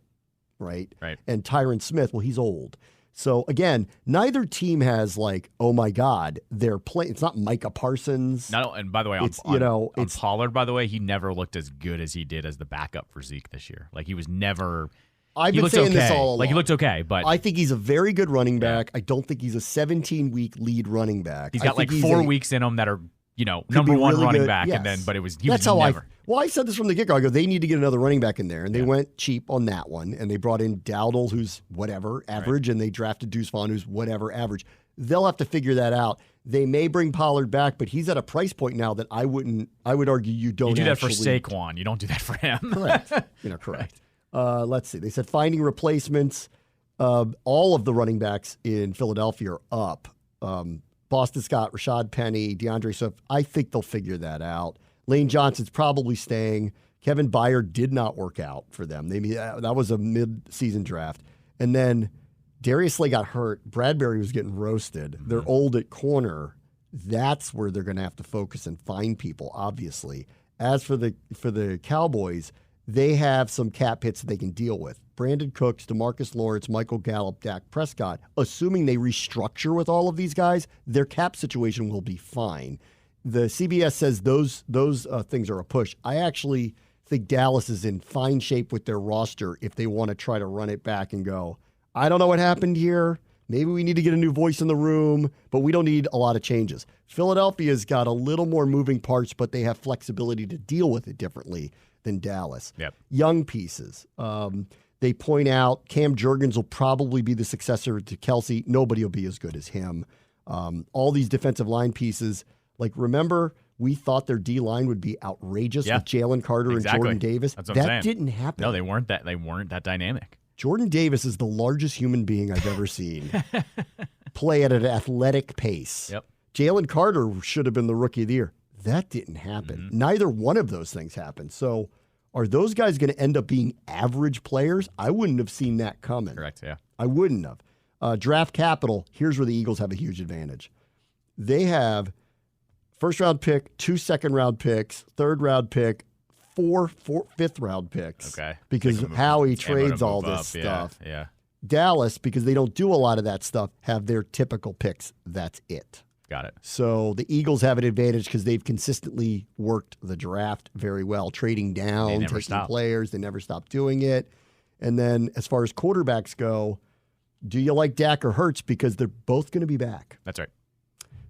right? And Tyron Smith, well, he's old. So, again, neither team has like, oh, my God, they're playing. It's not Micah Parsons. No, and by the way, on Pollard, by the way, he never looked as good as he did as the backup for Zeke this year. Like, he was never – I've been saying this all along. Like, he looked okay, but – I think he's a very good running back. I don't think he's a 17-week lead running back. He's got like 4 weeks in him that are – number one really running back, yes. And then, but he was never. I said this from the get-go. I go, they need to get another running back in there, and they went cheap on that one, and they brought in Dowdle, who's whatever, average, and they drafted Deuce Vaughn, who's whatever, average. They'll have to figure that out. They may bring Pollard back, but he's at a price point now that I would argue you don't. You do that for Saquon. You don't do that for him. Correct. Correct. Let's see. They said finding replacements. All of the running backs in Philadelphia are up. Boston Scott, Rashad Penny, DeAndre Swift, I think they'll figure that out. Lane Johnson's probably staying. Kevin Byard did not work out for them. That was a mid-season draft. And then Darius Slay got hurt. Bradbury was getting roasted. Mm-hmm. They're old at corner. That's where they're going to have to focus and find people, obviously. As for the Cowboys, they have some cap hits that they can deal with. Brandon Cooks, DeMarcus Lawrence, Michael Gallup, Dak Prescott, assuming they restructure with all of these guys, their cap situation will be fine. The CBS says those things are a push. I actually think Dallas is in fine shape with their roster if they want to try to run it back and go, I don't know what happened here. Maybe we need to get a new voice in the room, but we don't need a lot of changes. Philadelphia's got a little more moving parts, but they have flexibility to deal with it differently than Dallas. Young pieces. They point out Cam Jurgens will probably be the successor to Kelsey. Nobody will be as good as him. All these defensive line pieces, like remember, we thought their D-line would be outrageous with Jalen Carter and Jordan Davis. That's what I'm saying. That didn't happen. No, they weren't that dynamic. Jordan Davis is the largest human being I've ever seen play at an athletic pace. Jalen Carter should have been the rookie of the year. That didn't happen. Mm-hmm. Neither one of those things happened. So are those guys going to end up being average players? I wouldn't have seen that coming. Correct, yeah. I wouldn't have. Draft capital, here's where the Eagles have a huge advantage. They have first-round pick, 2 second-round picks, third-round pick, 4 fifth-round picks. Okay. Because of how he trades all this stuff. Yeah. Dallas, because they don't do a lot of that stuff, have their typical picks. That's it. Got it. So the Eagles have an advantage because they've consistently worked the draft very well, trading down, taking players. They never stop doing it. And then as far as quarterbacks go, do you like Dak or Hurts? Because they're both going to be back. That's right.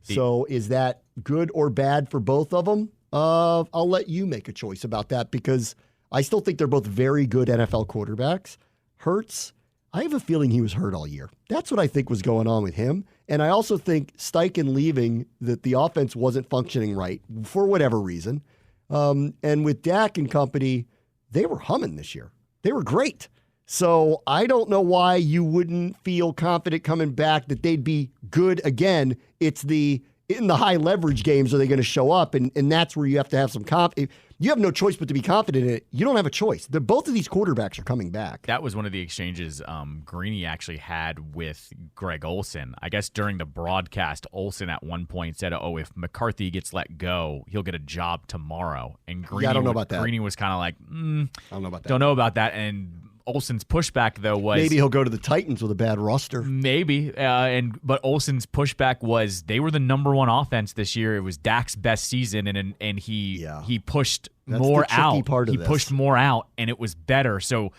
So is that good or bad for both of them? I'll let you make a choice about that because I still think they're both very good NFL quarterbacks. Hurts, I have a feeling he was hurt all year. That's what I think was going on with him. And I also think Steichen leaving, that the offense wasn't functioning right for whatever reason. And with Dak and company, they were humming this year. They were great. So I don't know why you wouldn't feel confident coming back that they'd be good again. It's in the high leverage games are they going to show up, and that's where you have to have some confidence. You have no choice but to be confident in it. You don't have a choice. Both of these quarterbacks are coming back. That was one of the exchanges Greeny actually had with Greg Olsen. I guess during the broadcast, Olsen at one point said, if McCarthy gets let go, he'll get a job tomorrow. And Greeny, I don't know about that. Greeny was kind of like, I don't know about that. Don't know about that. And Olsen's pushback, though, was maybe he'll go to the Titans with a bad roster. Maybe, but Olsen's pushback was they were the number one offense this year. It was Dak's best season, and he pushed more out. He pushed more out, and it was better. So,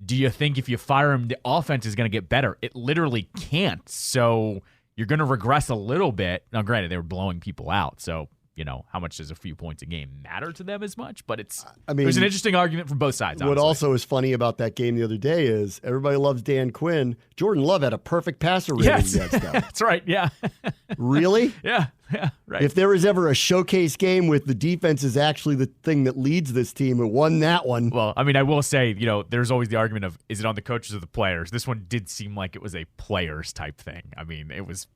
do you think if you fire him, the offense is going to get better? It literally can't. So you're going to regress a little bit. Now, granted, they were blowing people out, so how much does a few points a game matter to them as much? But it was an interesting argument from both sides. What honestly. also is funny about that game the other day is everybody loves Dan Quinn. Jordan Love had a perfect passer rating against them. That's right. Yeah. Really? Yeah. Right. If there was ever a showcase game with the defense is actually the thing that leads this team, it won that one. Well, I mean, I will say, there's always the argument of, is it on the coaches or the players? This one did seem like it was a players type thing. I mean, it was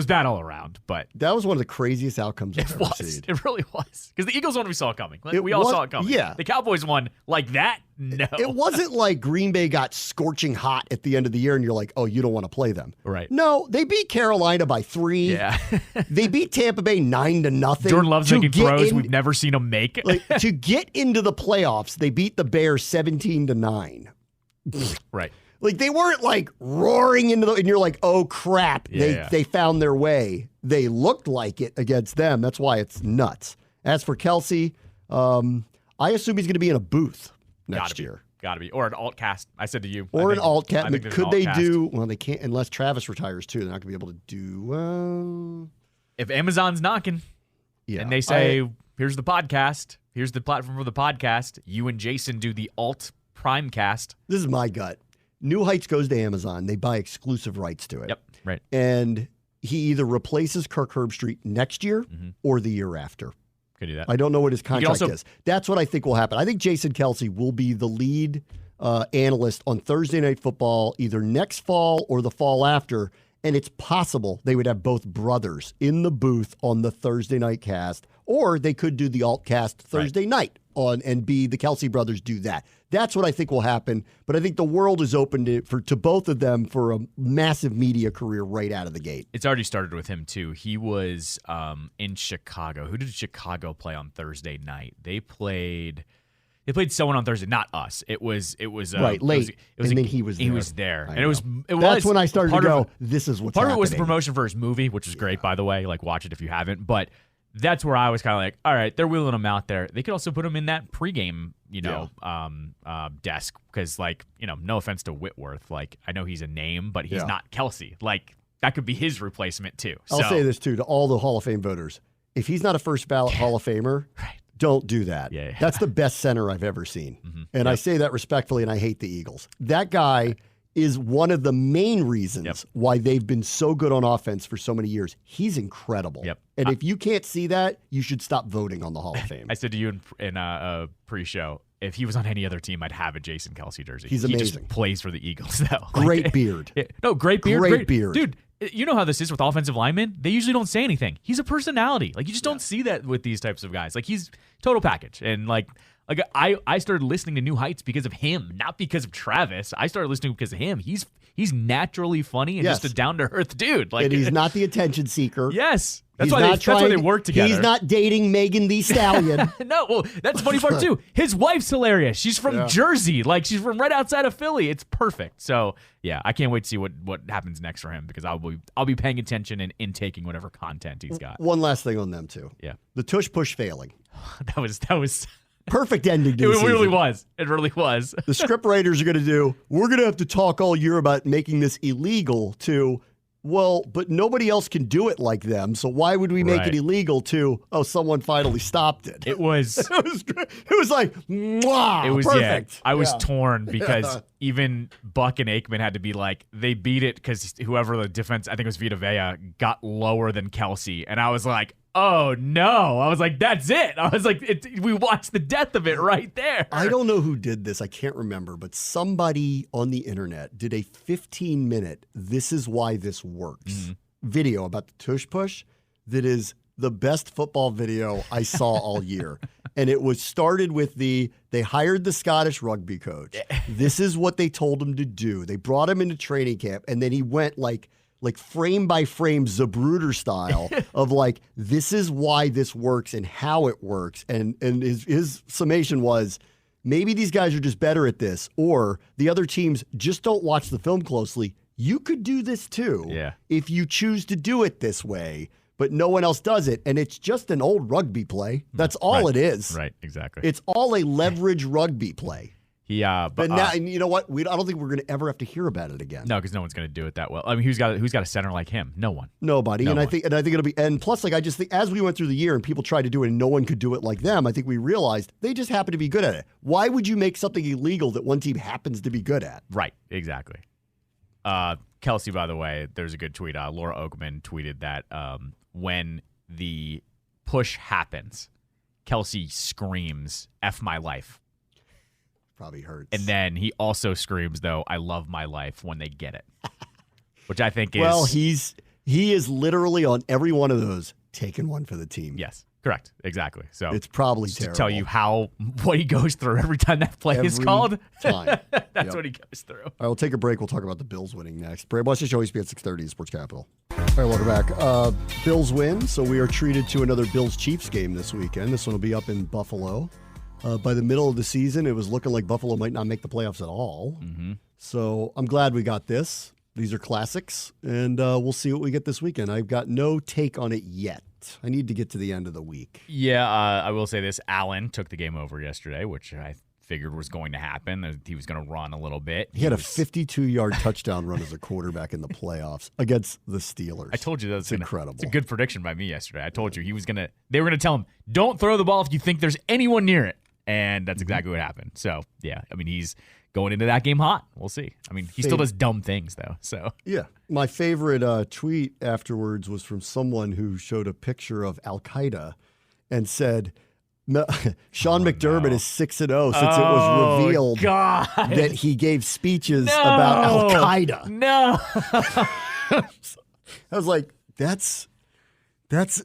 bad all around, but that was one of the craziest outcomes I've ever seen. It really was. Because the Eagles one we saw coming. We all saw it coming. Yeah. The Cowboys one like that, no. It wasn't like Green Bay got scorching hot at the end of the year and you're like, oh, you don't want to play them. Right. No, they beat Carolina by 3. Yeah. They beat Tampa Bay 9-0. Jordan Love's making throws we've never seen him make. To get into the playoffs, they beat the Bears 17-9. Right. They weren't roaring into and you're like, oh crap, they found their way. They looked like it against them. That's why it's nuts. As for Kelce, I assume he's going to be in a booth next year. Gotta be. Or an alt cast, I said to you. Or an alt cast. Could they do, well, they can't, unless Travis retires too, they're not going to be able to do, if Amazon's knocking and they say, here's the podcast, here's the platform for the podcast, you and Jason do the alt prime cast. This is my gut. New Heights goes to Amazon. They buy exclusive rights to it. Yep, right. And he either replaces Kirk Herbstreit next year or the year after. Could do that. I don't know what his contract is. That's what I think will happen. I think Jason Kelce will be the lead analyst on Thursday Night Football either next fall or the fall after. And it's possible they would have both brothers in the booth on the Thursday night cast, or they could do the alt cast Thursday night and be the Kelce brothers do that. That's what I think will happen. But I think the world is open to both of them for a massive media career right out of the gate. It's already started with him too. He was in Chicago. Who did Chicago play on Thursday night? They played someone on Thursday, not us. It was right late. And then he was there. He was there, and it That's when I started to go, this is what's happening. Part of it was the promotion for his movie, which is great, by the way. Watch it if you haven't. But that's where I was kind of like, all right, they're wheeling him out there. They could also put him in that pregame, desk because, no offense to Whitworth, I know he's a name, but he's not Kelce. That could be his replacement too. I'll say this too to all the Hall of Fame voters: if he's not a first ballot Hall of Famer, don't do that. Yeah. That's the best center I've ever seen, and I say that respectfully. And I hate the Eagles. That guy is one of the main reasons why they've been so good on offense for so many years. He's incredible. Yep. And if you can't see that, you should stop voting on the Hall of Fame. I said to you in a pre-show, if he was on any other team, I'd have a Jason Kelce jersey. He's amazing. He just plays for the Eagles, though. Great beard. Great beard. Great beard. Dude, you know how this is with offensive linemen? They usually don't say anything. He's a personality. You just don't see that with these types of guys. He's total package. And I started listening to New Heights because of him, not because of Travis. I started listening because of him. He's naturally funny and just a down-to-earth dude. And he's not the attention seeker. Yes. That's why they work together. He's not dating Megan Thee Stallion. No, well, that's the funny part too. His wife's hilarious. She's from Jersey. She's from right outside of Philly. It's perfect. So yeah, I can't wait to see what happens next for him because I'll be paying attention and intaking whatever content he's got. One last thing on them too. Yeah. The tush push failing. That was perfect ending to the season. It really was. It really was. The script writers are going to we're going to have to talk all year about making this illegal to, well, but nobody else can do it like them. So why would we make it illegal to, someone finally stopped it. It was. It was like, mwah, it was perfect. Yeah, I was torn because even Buck and Aikman had to be like, they beat it because whoever the defense, I think it was Vita Vea, got lower than Kelce. And I was like, oh no. I was like, that's it. I was like, we watched the death of it right there. I don't know who did this. I can't remember, but somebody on the internet did a 15-minute "This is why this works" video about the tush push that is the best football video I saw all year. And it was started with they hired the Scottish rugby coach. This is what they told him to do. They brought him into training camp, and then he went like frame by frame Zapruder style of this is why this works and how it works. And his summation was, maybe these guys are just better at this, or the other teams just don't watch the film closely. You could do this too if you choose to do it this way, but no one else does it. And it's just an old rugby play. That's all it is. Right, exactly. It's all a leverage rugby play. But now, and you know what? I don't think we're going to ever have to hear about it again. No, because no one's going to do it that well. I mean, who's got a center like him? No one. Nobody. I think it'll be. And plus, like I just think, as we went through the year and people tried to do it and no one could do it like them, I think we realized they just happen to be good at it. Why would you make something illegal that one team happens to be good at? Right. Exactly. Kelsey, by the way, there's a good tweet. Laura Oakman tweeted that when the push happens, Kelsey screams, "F my life." Probably hurts. And then he also screams, though, "I love my life," when they get it. Which I think is... Well, he is literally on every one of those taking one for the team. Yes, correct. Exactly. So it's probably just terrible. to tell you what he goes through every time that play is called. Time. That's what he goes through. All right, we'll take a break. We'll talk about the Bills winning next. Bram, watch the show, ESPN 630, Sports Capital. All right, welcome back. Bills win, so we are treated to another Bills-Chiefs game this weekend. This one will be up in Buffalo. By the middle of the season, it was looking like Buffalo might not make the playoffs at all. Mm-hmm. So I'm glad we got this. These are classics, and we'll see what we get this weekend. I've got no take on it yet. I need to get to the end of the week. Yeah, I will say this. Allen took the game over yesterday, which I figured was going to happen. He was going to run a little bit. He had a 52-yard touchdown run as a quarterback in the playoffs against the Steelers. I told you that's incredible. It's a good prediction by me yesterday. I told you they were going to tell him, don't throw the ball if you think there's anyone near it. And that's exactly what happened. So, yeah, I mean, he's going into that game hot. We'll see. I mean, he still does dumb things, though. So yeah. My favorite tweet afterwards was from someone who showed a picture of Al-Qaeda and said, Sean McDermott is 6-0 since it was revealed that he gave speeches about Al-Qaeda. No. I was like, that's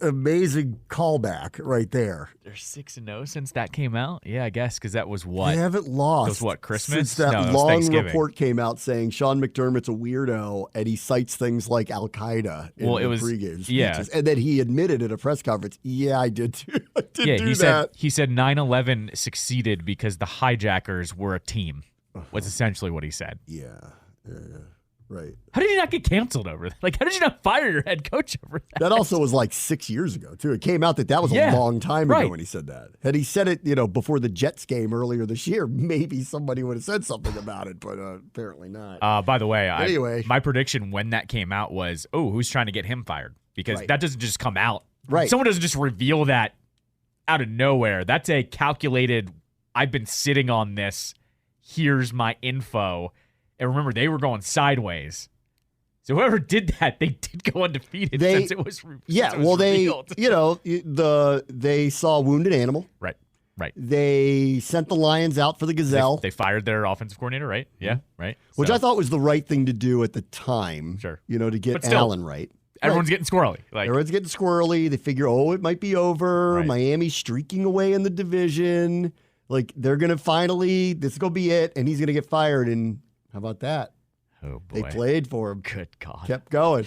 amazing callback right there. They're 6-0 since that came out? Yeah, I guess, because that was what? They haven't lost. It was what, Christmas? Since that long report came out saying Sean McDermott's a weirdo and he cites things like Al-Qaeda in the pregame speeches. Yeah. And then he admitted at a press conference, I did too. He said 9/11 succeeded because the hijackers were a team, was essentially what he said. Yeah. Right. How did you not get canceled over that? Like, how did you not fire your head coach over that? That also was like 6 years ago, too. It came out that was a long time ago when he said that. Had he said it, before the Jets game earlier this year, maybe somebody would have said something about it, but apparently not. By the way, anyway, my prediction when that came out was, who's trying to get him fired? Because that doesn't just come out. Right. Someone doesn't just reveal that out of nowhere. That's a calculated, I've been sitting on this, here's my info. And remember, they were going sideways. So whoever did that, they did go undefeated since it was revealed. Yeah, they saw a wounded animal. Right. They sent the Lions out for the gazelle. They fired their offensive coordinator, right? Yeah, right. Which I thought was the right thing to do at the time. Sure. To get Allen right. Everyone's getting squirrely. Everyone's getting squirrely. They figure, it might be over. Right. Miami's streaking away in the division. Like, they're going to finally, this is going to be it, and he's going to get fired. And how about that? Oh, boy. They played for him. Good God. Kept going.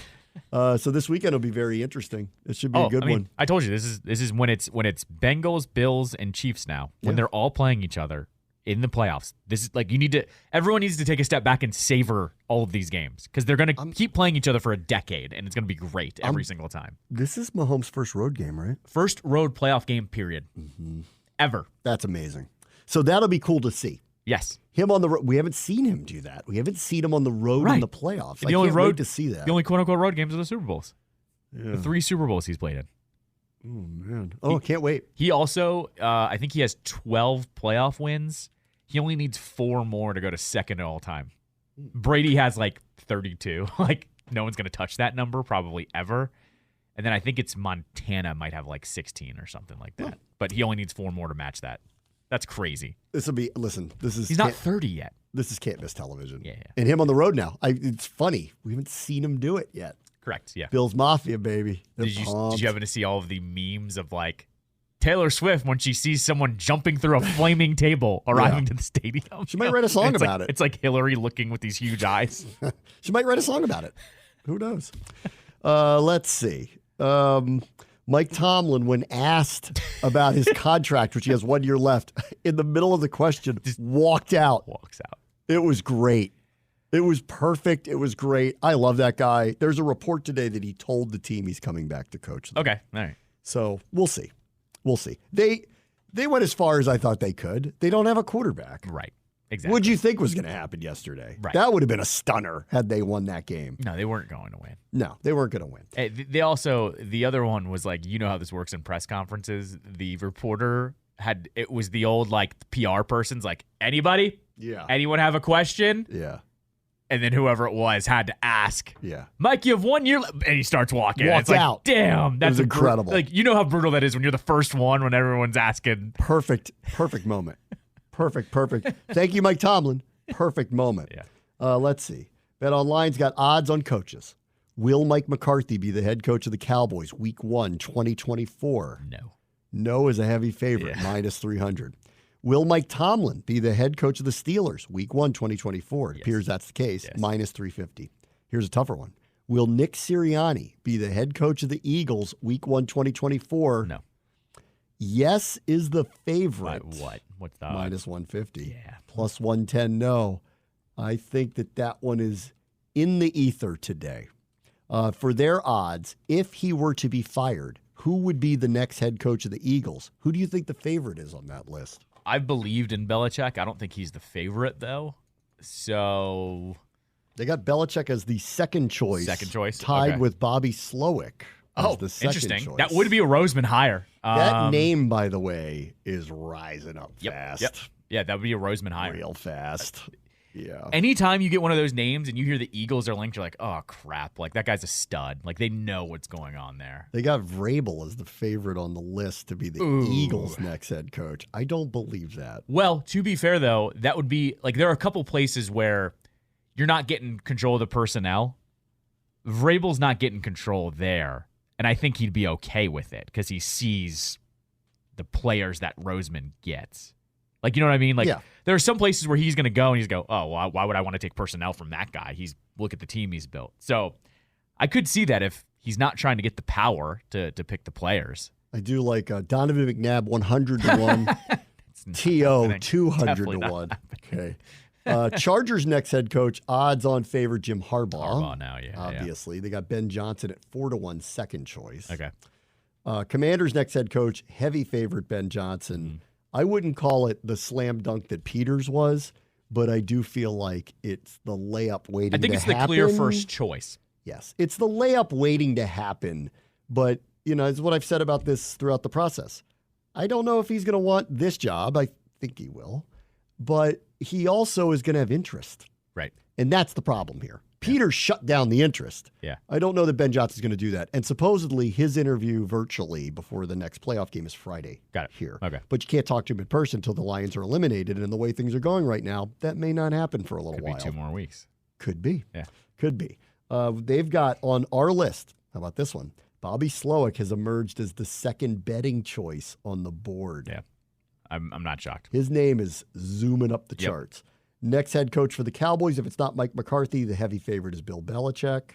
So this weekend will be very interesting. It should be a good one. I told you, this is when it's Bengals, Bills, and Chiefs now. When they're all playing each other in the playoffs. This is like everyone needs to take a step back and savor all of these games because they're going to keep playing each other for a decade, and it's going to be great every single time. This is Mahomes' first road game, right? First road playoff game, period. Ever. That's amazing. So that'll be cool to see. Yes. Him on the road. We haven't seen him do that. We haven't seen him on the road in the playoffs. I can't wait to see that. The only quote-unquote road games are the Super Bowls. Yeah. The 3 Super Bowls he's played in. Oh, man. I can't wait. He also, I think he has 12 playoff wins. He only needs 4 more to go to second all time. Brady has 32. No one's going to touch that number probably ever. And then I think it's Montana might have 16 or something like that. But he only needs 4 more to match that. That's crazy. This will be, he's not 30 yet. This is can't miss television. Yeah. And him on the road now. It's funny. We haven't seen him do it yet. Correct, yeah. Bills Mafia, baby. Did you happen to see all of the memes of Taylor Swift when she sees someone jumping through a flaming table arriving to the stadium? She might write a song about it. It's like Hillary looking with these huge eyes. She might write a song about it. Who knows? Let's see. Mike Tomlin, when asked about his contract, which he has 1 year left, in the middle of the question, just walks out. It was great. It was perfect. It was great. I love that guy. There's a report today that he told the team he's coming back to coach them. Okay, all right. So we'll see. They went as far as I thought they could. They don't have a quarterback. Right. Exactly. What'd you think was going to happen yesterday? Right. That would have been a stunner had they won that game. No, they weren't going to win. No, they weren't going to win. They also, the other one was like, you know how this works in press conferences. The reporter it was the old like PR person's like, anybody? Yeah. Anyone have a question? Yeah. And then whoever it was had to ask. Yeah. Mike, you have 1 year left. And he starts walking. Walked it's like, out. damn. That's incredible. Like, you know how brutal that is when you're the first one when everyone's asking. Perfect moment. Perfect. Thank you, Mike Tomlin. Perfect moment. Yeah. Let's see. BetOnline's got odds on coaches. Will Mike McCarthy be the head coach of the Cowboys week 1, 2024? No. No is a heavy favorite, minus 300. Will Mike Tomlin be the head coach of the Steelers week 1, 2024? It appears that's the case, minus 350. Here's a tougher one. Will Nick Sirianni be the head coach of the Eagles week 1, 2024? No. Yes is the favorite. What? What's that? Minus 150. Yeah. Plus 110, no. I think that one is in the ether today. For their odds, if he were to be fired, who would be the next head coach of the Eagles? Who do you think the favorite is on that list? I've believed in Belichick. I don't think he's the favorite, though. So they got Belichick as the second choice. Tied with Bobby Slowick. Oh, the second interesting. Choice. That would be a Roseman hire. That name, by the way, is rising up fast. Yep. Yeah, that would be a Roseman hire. Real fast. Yeah. Anytime you get one of those names and you hear the Eagles are linked, you're like, oh, crap. Like, that guy's a stud. Like, they know what's going on there. They got Vrabel as the favorite on the list to be the Eagles' next head coach. I don't believe that. Well, to be fair, though, that would be, like, there are a couple places where you're not getting control of the personnel. Vrabel's not getting control there. And I think he'd be okay with it because he sees the players that Roseman gets. Like, you know what I mean? Like, there are some places where he's going to go and he's go, oh, well, why would I want to take personnel from that guy? Look at the team he's built. So I could see that if he's not trying to get the power to pick the players. I do like Donovan McNabb 100 to 1, T.O. 200 to 1. Okay. Chargers next head coach, odds on favorite Jim Harbaugh. Harbaugh now, obviously. They got Ben Johnson at 4 to 1, second choice. Okay. Commanders next head coach, heavy favorite Ben Johnson. I wouldn't call it the slam dunk that Peters was, but I do feel like it's the layup waiting to happen. I think it's the clear first choice. Yes, it's the layup waiting to happen. But, it's what I've said about this throughout the process. I don't know if he's going to want this job. I think he will. But he also is going to have interest. Right. And that's the problem here. Peter shut down the interest. Yeah. I don't know that Ben Johnson's going to do that. And supposedly his interview virtually before the next playoff game is Friday. Got it. Here. Okay. But you can't talk to him in person until the Lions are eliminated. And the way things are going right now, that may not happen for a little while. Could be 2 more weeks. Could be. Yeah. Could be. They've got on our list, how about this one? Bobby Slowick has emerged as the second betting choice on the board. Yeah. I'm not shocked. His name is zooming up the charts. Next head coach for the Cowboys, if it's not Mike McCarthy, the heavy favorite is Bill Belichick.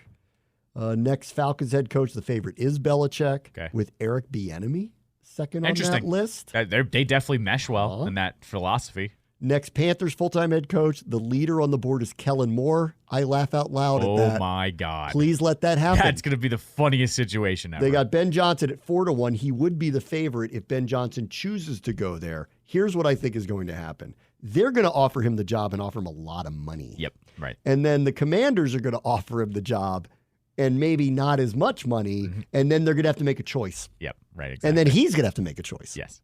Next Falcons head coach, the favorite is Belichick, with Eric Bieniemy second on that list. They definitely mesh well in that philosophy. Next Panthers full-time head coach, the leader on the board is Kellen Moore. I laugh out loud at that. Oh, my God. Please let that happen. That's going to be the funniest situation ever. They got Ben Johnson at 4 to 1. He would be the favorite if Ben Johnson chooses to go there. Here's what I think is going to happen. They're going to offer him the job and offer him a lot of money. Yep, right. And then the Commanders are going to offer him the job and maybe not as much money, and then they're going to have to make a choice. Yep, right, exactly. And then he's going to have to make a choice. Yes.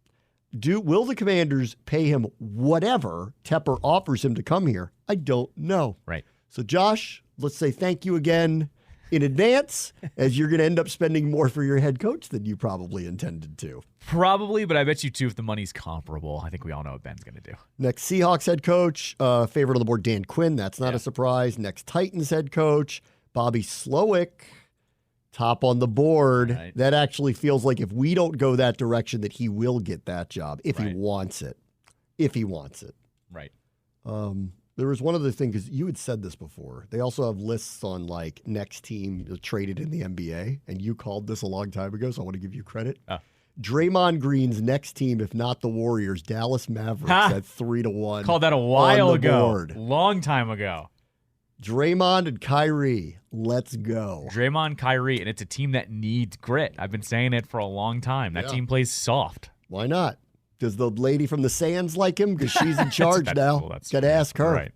Will the Commanders pay him whatever Tepper offers him to come here? I don't know. Right. So, Josh, let's say thank you again in advance, as you're going to end up spending more for your head coach than you probably intended to. Probably, but I bet you, too, if the money's comparable, I think we all know what Ben's going to do. Next Seahawks head coach, favorite on the board, Dan Quinn. That's not a surprise. Next Titans head coach, Bobby Slowick. Top on the board. Right. That actually feels like if we don't go that direction, that he will get that job if he wants it. If he wants it. Right. There was one other thing, because you had said this before. They also have lists on, like, next team traded in the NBA, and you called this a long time ago, so I want to give you credit. Draymond Green's next team, if not the Warriors, Dallas Mavericks at 3 to 1. Called that a while ago. Board. Long time ago. Draymond and Kyrie, let's go. Draymond, Kyrie, and it's a team that needs grit. I've been saying it for a long time. That team plays soft. Why not? Does the lady from the Sands like him? Because she's in charge now. That's Got to ask her. Right.